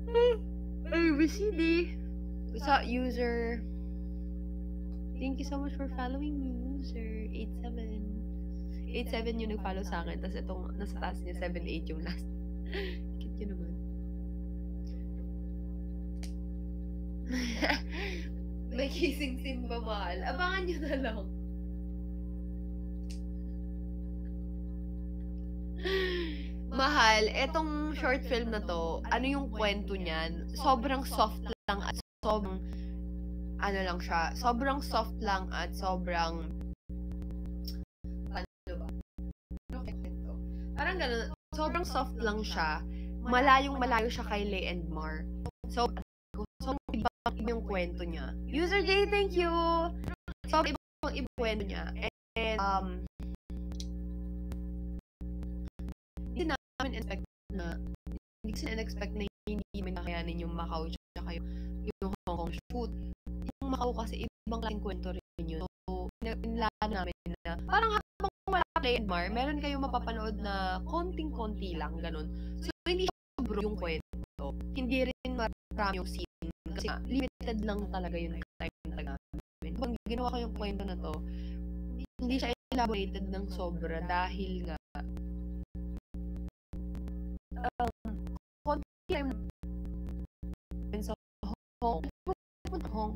Ay, BCD! What's up, User? Thank you so much for following me, User. 87 yung nag-follow sa akin. Tapos itong nasa taas niya, 78 yung last. Cute yun naman. May kissing scene ba, mahal? Abangan nyo na lang. Mahal, etong short film na to, ano yung kwento niyan? Sobrang soft lang at sobrang ano lang siya, sobrang soft lang at sobrang ano ba? Parang ganun, sobrang soft lang siya. Malayo siya kay Lay and Mar. So iba yung kwento niya. User J, thank you! So, iba kwento niya. And, hindi namin expect na hindi man kakayanin yung Macau tsaka yung Hong Kong shoot. Yung Macau kasi ibang klaseng kwento rin yun. So, pinilala namin na parang habang wala Lay and Mar, meron kayong mapapanood na konting-konti lang, ganun. So, hindi siya bro yung kwento. Hindi rin marami yung scene. Kasi limited lang talaga yung time talaga namin. Pag ginawa ko yung kwento na to, hindi siya elaborated ng sobra dahil nga konti time sa Hong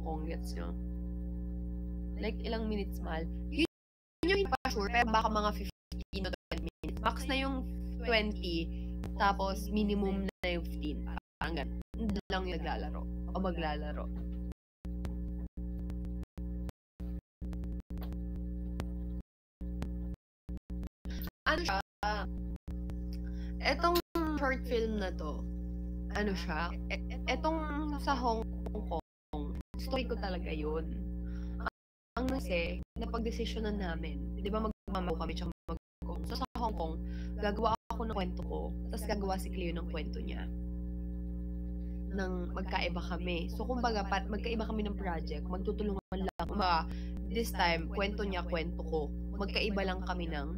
Kong, gets nyo? Like, ilang minutes, mahal. Yun yung hindi pa sure, pero baka mga 15 to 20 minutes. Max na yung 20, tapos minimum na yung 15. Parang ganun. Hindi lang yung naglalaro o maglalaro. Ano siya? Etong short film na to, ano siya? Etong sa Hong Kong, story ko talaga yun. Ang kasi, napag-desisyonan namin, di ba magmamaw kami tsaka mag-Hong. So sa Hong Kong, gagawa ako ng kwento ko, tapos gagawa si Cleo ng kwento niya. Nang magkaiba kami. So, kumbaga, magkaiba kami ng project, magtutulungan lang. This time, kwento niya, kwento ko. Magkaiba kami ng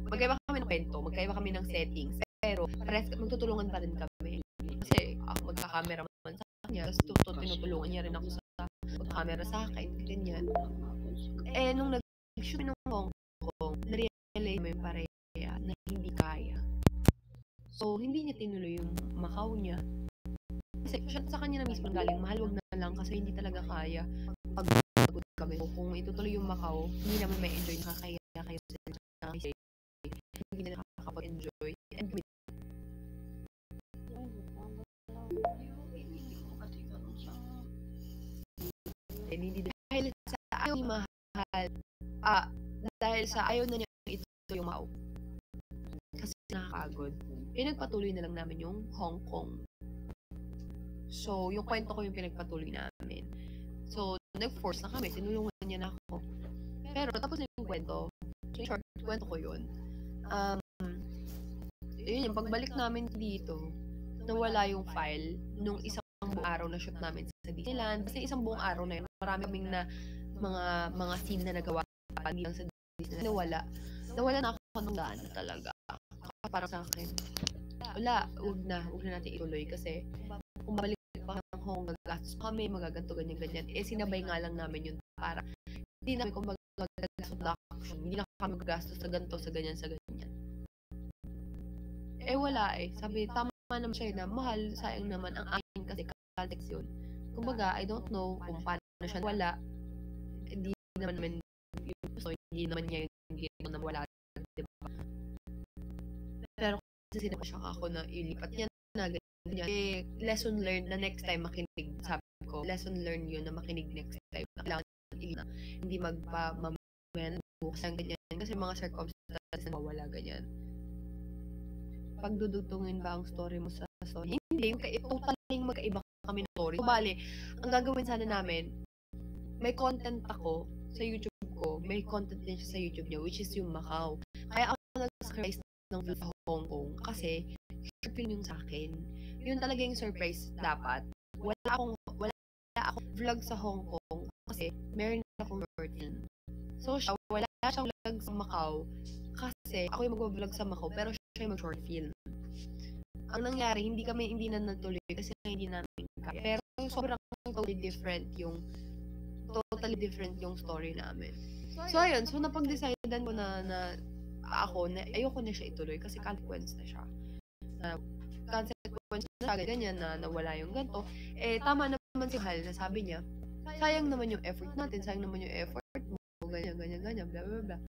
kwento, magkaiba kami ng settings. Pero, magtutulungan pa rin kami. Kasi, ako magka-cameraman sa kanya, tapos tinutulungan niya rin ako sa camera sa akin, ganyan. Eh, nung nag-shoot ng Hong Kong, na-realize mo yung pareha na hindi kaya. So, hindi niya tinuloy yung Macau niya. Kasi sa kanya na mismo galing, mahal, wag na lang kasi hindi talaga kaya. Pagod kami. So, kung itutuloy yung Macau, hindi naman may enjoy, nakakaya kayo sa hindi na nakakapag-enjoy. And hindi dahil sa ayaw ni mahal, dahil sa ayaw na niya ito yung Macau. Kasi nakakagod. Pinagpatuloy na lang namin yung Hong Kong. So, yung kwento ko yung pinagpatuloy namin. So, nag-force na kami. Tinulungan niya na ako. Pero, tapos na yung kwento. So, yung short kwento ko yun. Yun yung pagbalik namin dito, nawala yung file nung isang buong araw na shoot namin sa Disneyland. Kasi isang buong araw na yun. Marami kaming na mga scene na nagawa hindi lang sa Disneyland. Nawala na ako ng daan talaga. Parang sa akin, wala, wag na natin ituloy kasi kung babalik pa ng Hong Kong, gagastos kami, magaganto, ganyan. Eh, sinabay nga lang namin yun para hindi namin kung magagastos production, hindi na kami magagastos sa ganito, sa ganyan. Eh, wala eh. Sabi, tama naman siya na mahal, sayang naman ang akin kasi Caltex yun. Kumbaga, I don't know kung paano siya wala. Hindi naman yung gusto, hindi naman niya yung ginawa na wala. Diba? Pero kasi sinabi siya ako na ilipat niya na ganyan. Eh, lesson learned na next time makinig. Sabi ko, lesson learned yun na makinig next time. Kailangan hindi magpa-mamel bukas ang ganyan. Kasi mga circumstances na mawala ganyan. Pagdudugtungin ba ang story mo sa story? Hindi, totally magkaiba kami ng story. So, bali, ang gagawin sana namin, may content ako sa YouTube ko, may content din siya sa YouTube niya, which is yung Macau. Kaya ako nag-surprise ng vlog sa Hong Kong kasi short film yung sa akin. Yun talaga yung surprise dapat. Wala akong vlog sa Hong Kong kasi meron akong short film. So siya, wala siyang vlog sa Macau kasi ako yung mag-vlog sa Macau pero siya yung mag-short film. Ang nangyari, hindi na natuloy kasi hindi namin kaya. Pero sobrang totally different yung story namin. So ayun, so napag-decidean ko na ako na ayoko na siya ituloy kasi consequence na siya. Consequence na siya, ganyan na nawala yung ganito. Eh, tama naman si Hal na sabi niya, sayang naman yung effort natin, sayang naman yung effort mo, ganyan, blah, blah, blah.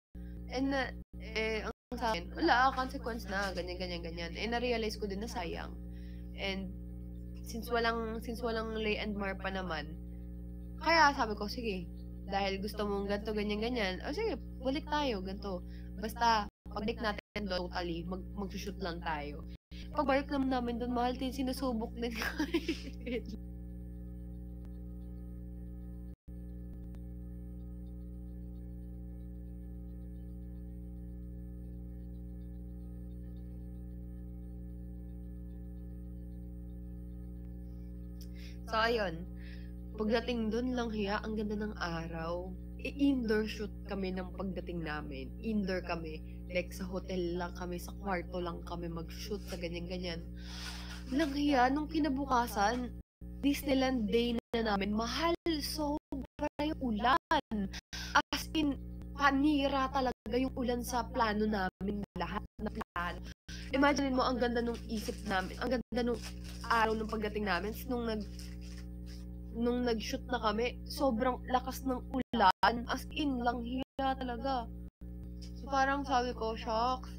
And, ang sa akin, wala, consequence na, ganyan. Eh, na-realize ko din na sayang. And, since walang lay and mar pa naman, kaya sabi ko, sige, dahil gusto mong ganito, ganyan, o sige, balik tayo, ganito. Basta, pagbalik natin doon, totally, mag-shoot lang tayo. Pagbalik namin doon, mahal din, sinusubok din kami. So, ayun. Pagdating doon lang hiya, ang ganda ng araw. Indoor shoot kami ng pagdating namin. Indoor kami. Like, sa hotel lang kami, sa kwarto lang kami mag-shoot sa ganyan. Lang hiya, nung kinabukasan, Disneyland Day na namin, mahal, sobra yung ulan. As in, panira talaga yung ulan sa plano namin, lahat na plano. Imagine mo, ang ganda nung isip namin, ang ganda nung araw nung pagdating namin, nung nag-shoot na kami, sobrang lakas ng ulan, as in, lang hiya talaga. So, parang sabi ko, shocks,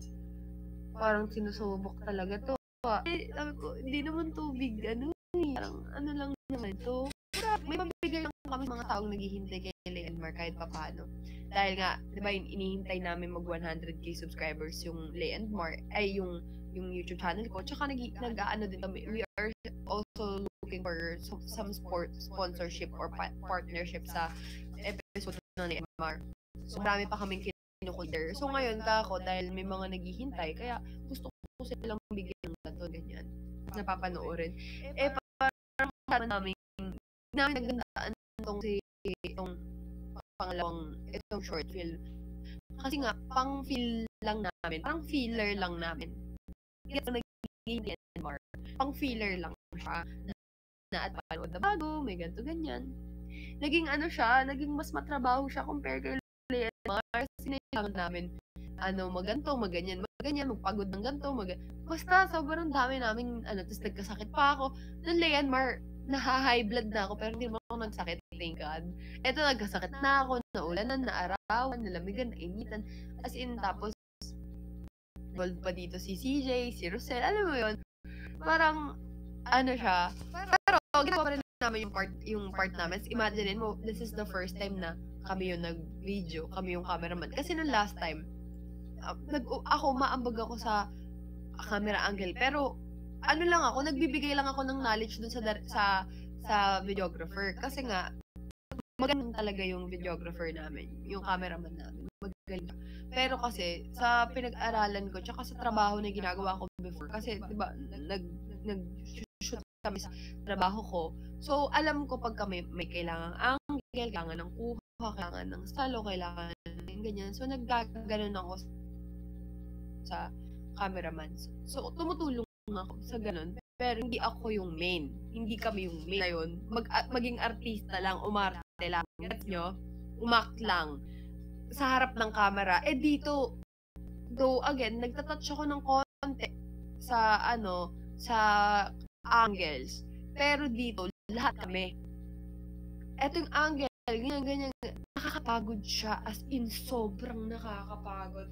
parang sinusubok talaga to. Eh, sabi ko, hindi naman to big, parang ano lang naman to. May mabigay lang kami mga taong naghihintay kay Leonmar kahit papaano. Dahil nga, di ba, inihintay namin mag 100k subscribers yung Leonmar, ay yung YouTube channel ko. Tsaka nag-ano din kami, we are also looking for some sponsorship or partnership sa episode ng Leonmar. So, marami pa kaming kinukulder. So, ngayon ako, dahil may mga naghihintay, kaya gusto ko silang bigyan ng ganito, ganyan. Napapanoorin. Eh, parang namin nagandaan itong itong short film. Kasi nga, pang-feel lang namin. Parang filler lang namin. Pang filler lang siya. Na at panood na bago, may ganito, ganyan. Naging mas matrabaho siya compare kay Leonmar. Sinailangan namin, maganto, maganyan, magpagod ng ganto, basta, sobrang dami namin, tapos nagkasakit pa ako. Nung Leonmar, naha-high blood na ako, pero hindi mo ako nagsakit, thank God. Eto, nagkasakit na ako, naulanan, naarawan, nalamigan, nainitan, as in, tapos, involved pa dito si CJ, si Rosel, alam mo yun, parang, siya, pero, ginawa pa rin namin yung part namin. Imagine mo, this is the first time na kami yung nag-video, kami yung cameraman. Kasi nung last time, maambag ako sa camera angle, pero, nagbibigay lang ako ng knowledge dun sa videographer. Kasi nga, magaling talaga yung videographer namin, yung cameraman namin. Magaling. Pero kasi, sa pinag-aralan ko, tsaka sa trabaho na ginagawa ko before, kasi, diba, nag-shoot kami sa trabaho ko. So, alam ko pag kami may kailangang angle, kailangan ng kuha, kailangan ng salo, kailangan ng ganyan. So, naggaganon ako sa cameraman. So, tumutulong ako sa ganun. Pero hindi ako yung main. Hindi kami yung main na yun. Maging artista lang, umarte lang. Gets nyo? Umact lang. Sa harap ng camera. Eh dito, though again, nagtatouch ako ng konti sa angles. Pero dito, lahat kami. Eto yung angle, ganyan. Nakakapagod siya. As in, sobrang nakakapagod.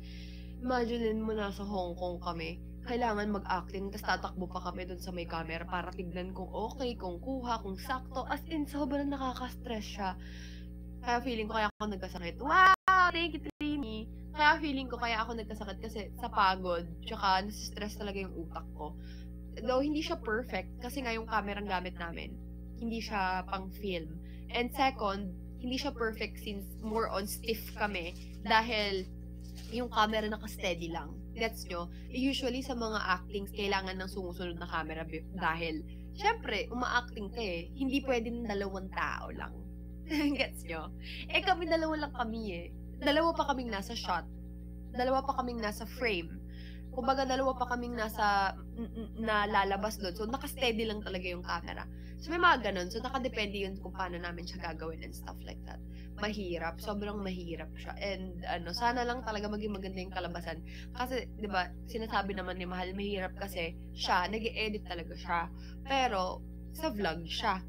Imagine mo, nasa Hong Kong kami. Kailangan mag-acting, tapos tatakbo pa kami dun sa may camera para tignan kung okay, kung kuha, kung sakto. As in, sobrang nakaka-stress siya. Kaya feeling ko kaya ako nagkasakit. Wow! Thank you, Trini! Kaya feeling ko kaya ako nagkasakit kasi sa pagod, tsaka nasistress talaga yung utak ko. Though hindi siya perfect, kasi nga yung camera ang gamit namin, hindi siya pang film. And second, hindi siya perfect since more on stiff kami dahil yung camera naka-steady lang. Gets nyo? Usually sa mga actings, kailangan ng sumusunod na camera dahil, syempre, uma-acting ka eh. Hindi pwede ng dalawang tao lang. Gets nyo? Eh kami dalawa lang kami eh. Dalawa pa kaming nasa shot. Dalawa pa kaming nasa frame. Kumbaga, dalawa pa kaming nasa nalalabas doon. So, naka-steady lang talaga yung camera. So, may mga ganun. So, nakadepende yun kung paano namin siya gagawin and stuff like that. Mahirap. Sobrang mahirap siya. And, sana lang talaga maging maganda yung kalabasan. Kasi, di ba, sinasabi naman ni Mahal, mahirap kasi siya, nag-e-edit talaga siya. Pero, sa vlog siya.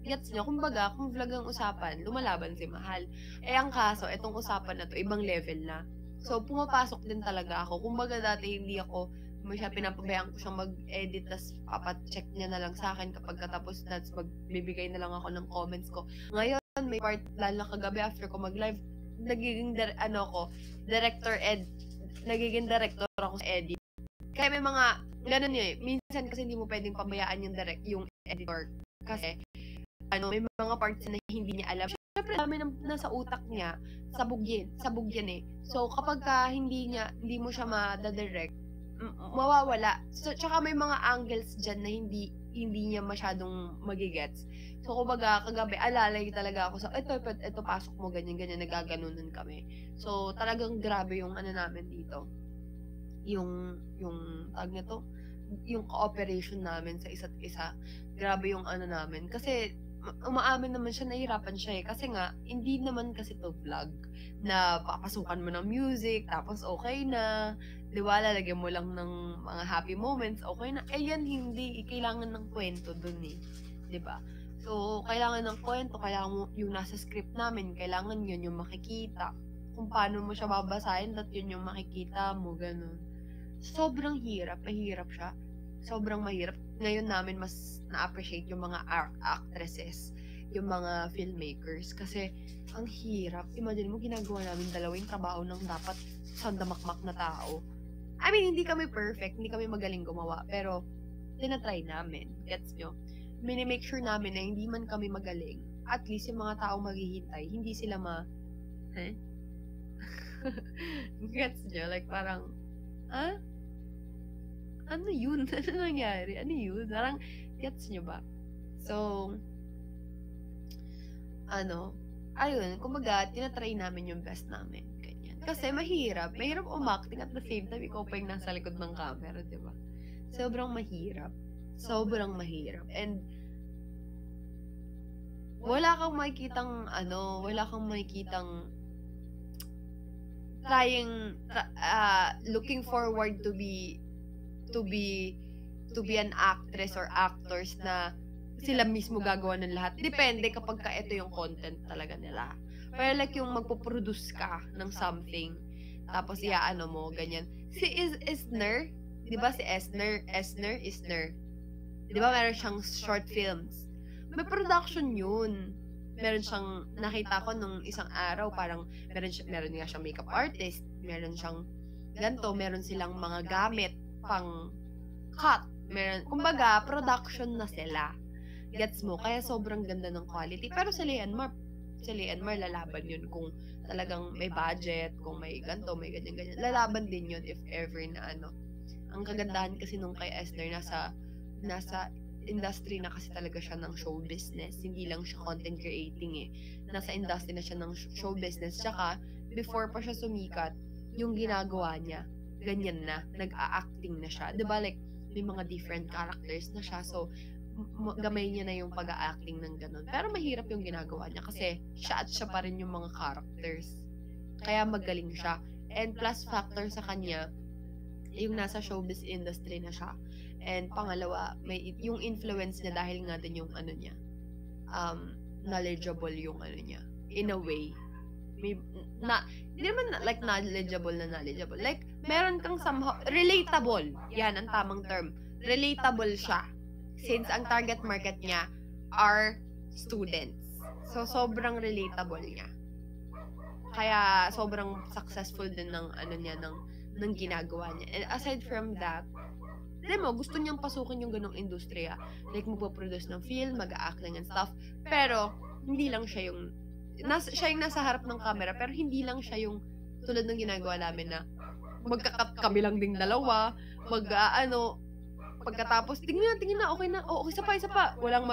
Gets nyo? Kumbaga, kung vlog ang usapan, lumalaban si Mahal. Eh, ang kaso, itong usapan na to, ibang level na. So, pumapasok din talaga ako. Kumbaga, dati hindi ako pinapabayaan ko siyang mag-edit, tas papacheck niya na lang sa akin kapag katapos, tas magbibigay na lang ako ng comments ko. Ngayon, may part, lalo na kagabi after ko mag-live, nagiging nagiging director ako sa edit. Kaya may mga, ganun yun eh. Minsan kasi hindi mo pwedeng pabayaan yung editor. Kasi, may mga parts na hindi niya alam. Siyempre, dami nasa utak niya, sabog yan eh. So, kapag hindi mo siya ma-direct, mawawala. So, tsaka may mga angles dyan na hindi niya masyadong magigets. So, kumbaga, kagabi, alalay talaga ako sa, ito, pasok mo, ganyan, nagaganunan kami. So, talagang grabe yung namin dito. Yung tag nito, yung cooperation namin sa isa't isa. Grabe yung namin. Kasi, umaamin naman siya, nahihirapan siya eh. Kasi nga, hindi naman kasi to vlog na papasukan mo ng music, tapos okay na, di ba, lalagyan mo lang ng mga happy moments, okay na. Eh, yan hindi. Kailangan ng kwento dun eh. Di ba? So, kailangan ng kwento, kailangan mo, yung nasa script namin, kailangan yun yung makikita. Kung paano mo siya babasahin, at yun yung makikita mo, ganun. Sobrang hirap. Mahirap siya. Sobrang mahirap. Ngayon namin mas na-appreciate yung mga actresses, yung mga filmmakers. Kasi, ang hirap. Imagine mo, ginagawa namin dalawang trabaho ng dapat sandamakmak na tao. I mean, hindi kami perfect, hindi kami magaling gumawa, pero tinatry namin. Gets nyo? Minimake sure namin na hindi man kami magaling, at least yung mga tao maghihintay, hindi sila Gets nyo? Like, parang, ano yun? Ano nangyari? Ano yun? Parang, gets nyo ba? So, ayun, kumbaga, tinatry namin yung best namin. Ganyan. Kasi mahirap. Mahirap umacting at the same time, ikaw pa yung nasa likod ng camera, di ba? Sobrang mahirap. Sobrang mahirap. And, wala kang makikitang, looking forward to be an actress or actors na sila mismo gagawa ng lahat. Depende kapag ito yung content talaga nila. Pero like yung magpo-produce ka ng something, tapos iaano mo, ganyan. Si Isner, di ba si Isner? Di ba meron siyang short films? May production yun. Meron siyang, nakita ko nung isang araw, parang meron nga siyang makeup artist, meron siyang ganto, meron silang mga gamit pang cut. Kumbaga, production na sila. Gets mo? Kaya sobrang ganda ng quality. Pero sa Leonmar, lalaban yun kung talagang may budget, kung may ganto, may ganyan. Lalaban din yun if ever na Ang kagandahan kasi nung kay Esner, nasa industry na kasi talaga siya ng show business. Hindi lang siya content creating eh. Nasa industry na siya ng show business. Tsaka, before pa siya sumikat, yung ginagawa niya, ganyan na, nag-a-acting na siya. Diba, like, may mga different characters na siya. So, gamay niya na yung pag-a-acting ng ganun. Pero mahirap yung ginagawa niya kasi siya pa rin yung mga characters. Kaya magaling siya. And plus factor sa kanya, yung nasa showbiz industry na siya. And pangalawa, yung influence niya dahil nga din yung niya, knowledgeable yung niya. In a way. Hindi naman like knowledgeable. Like, meron kang somehow, relatable. Yan, ang tamang term. Relatable siya. Since ang target market niya are students. So, sobrang relatable niya. Kaya sobrang successful din ng ng ginagawa niya. And aside from that, alam mo, gusto niyang pasukin yung ganong industriya. Like, magpo-produce ng film, mag-acting and stuff. Pero, hindi lang siya yung, siya yung nasa harap ng camera, pero hindi lang siya yung tulad ng ginagawa namin na magkakat kami lang ding dalawa, pagkatapos, tingin na, okay na, oh, okay, isa pa, walang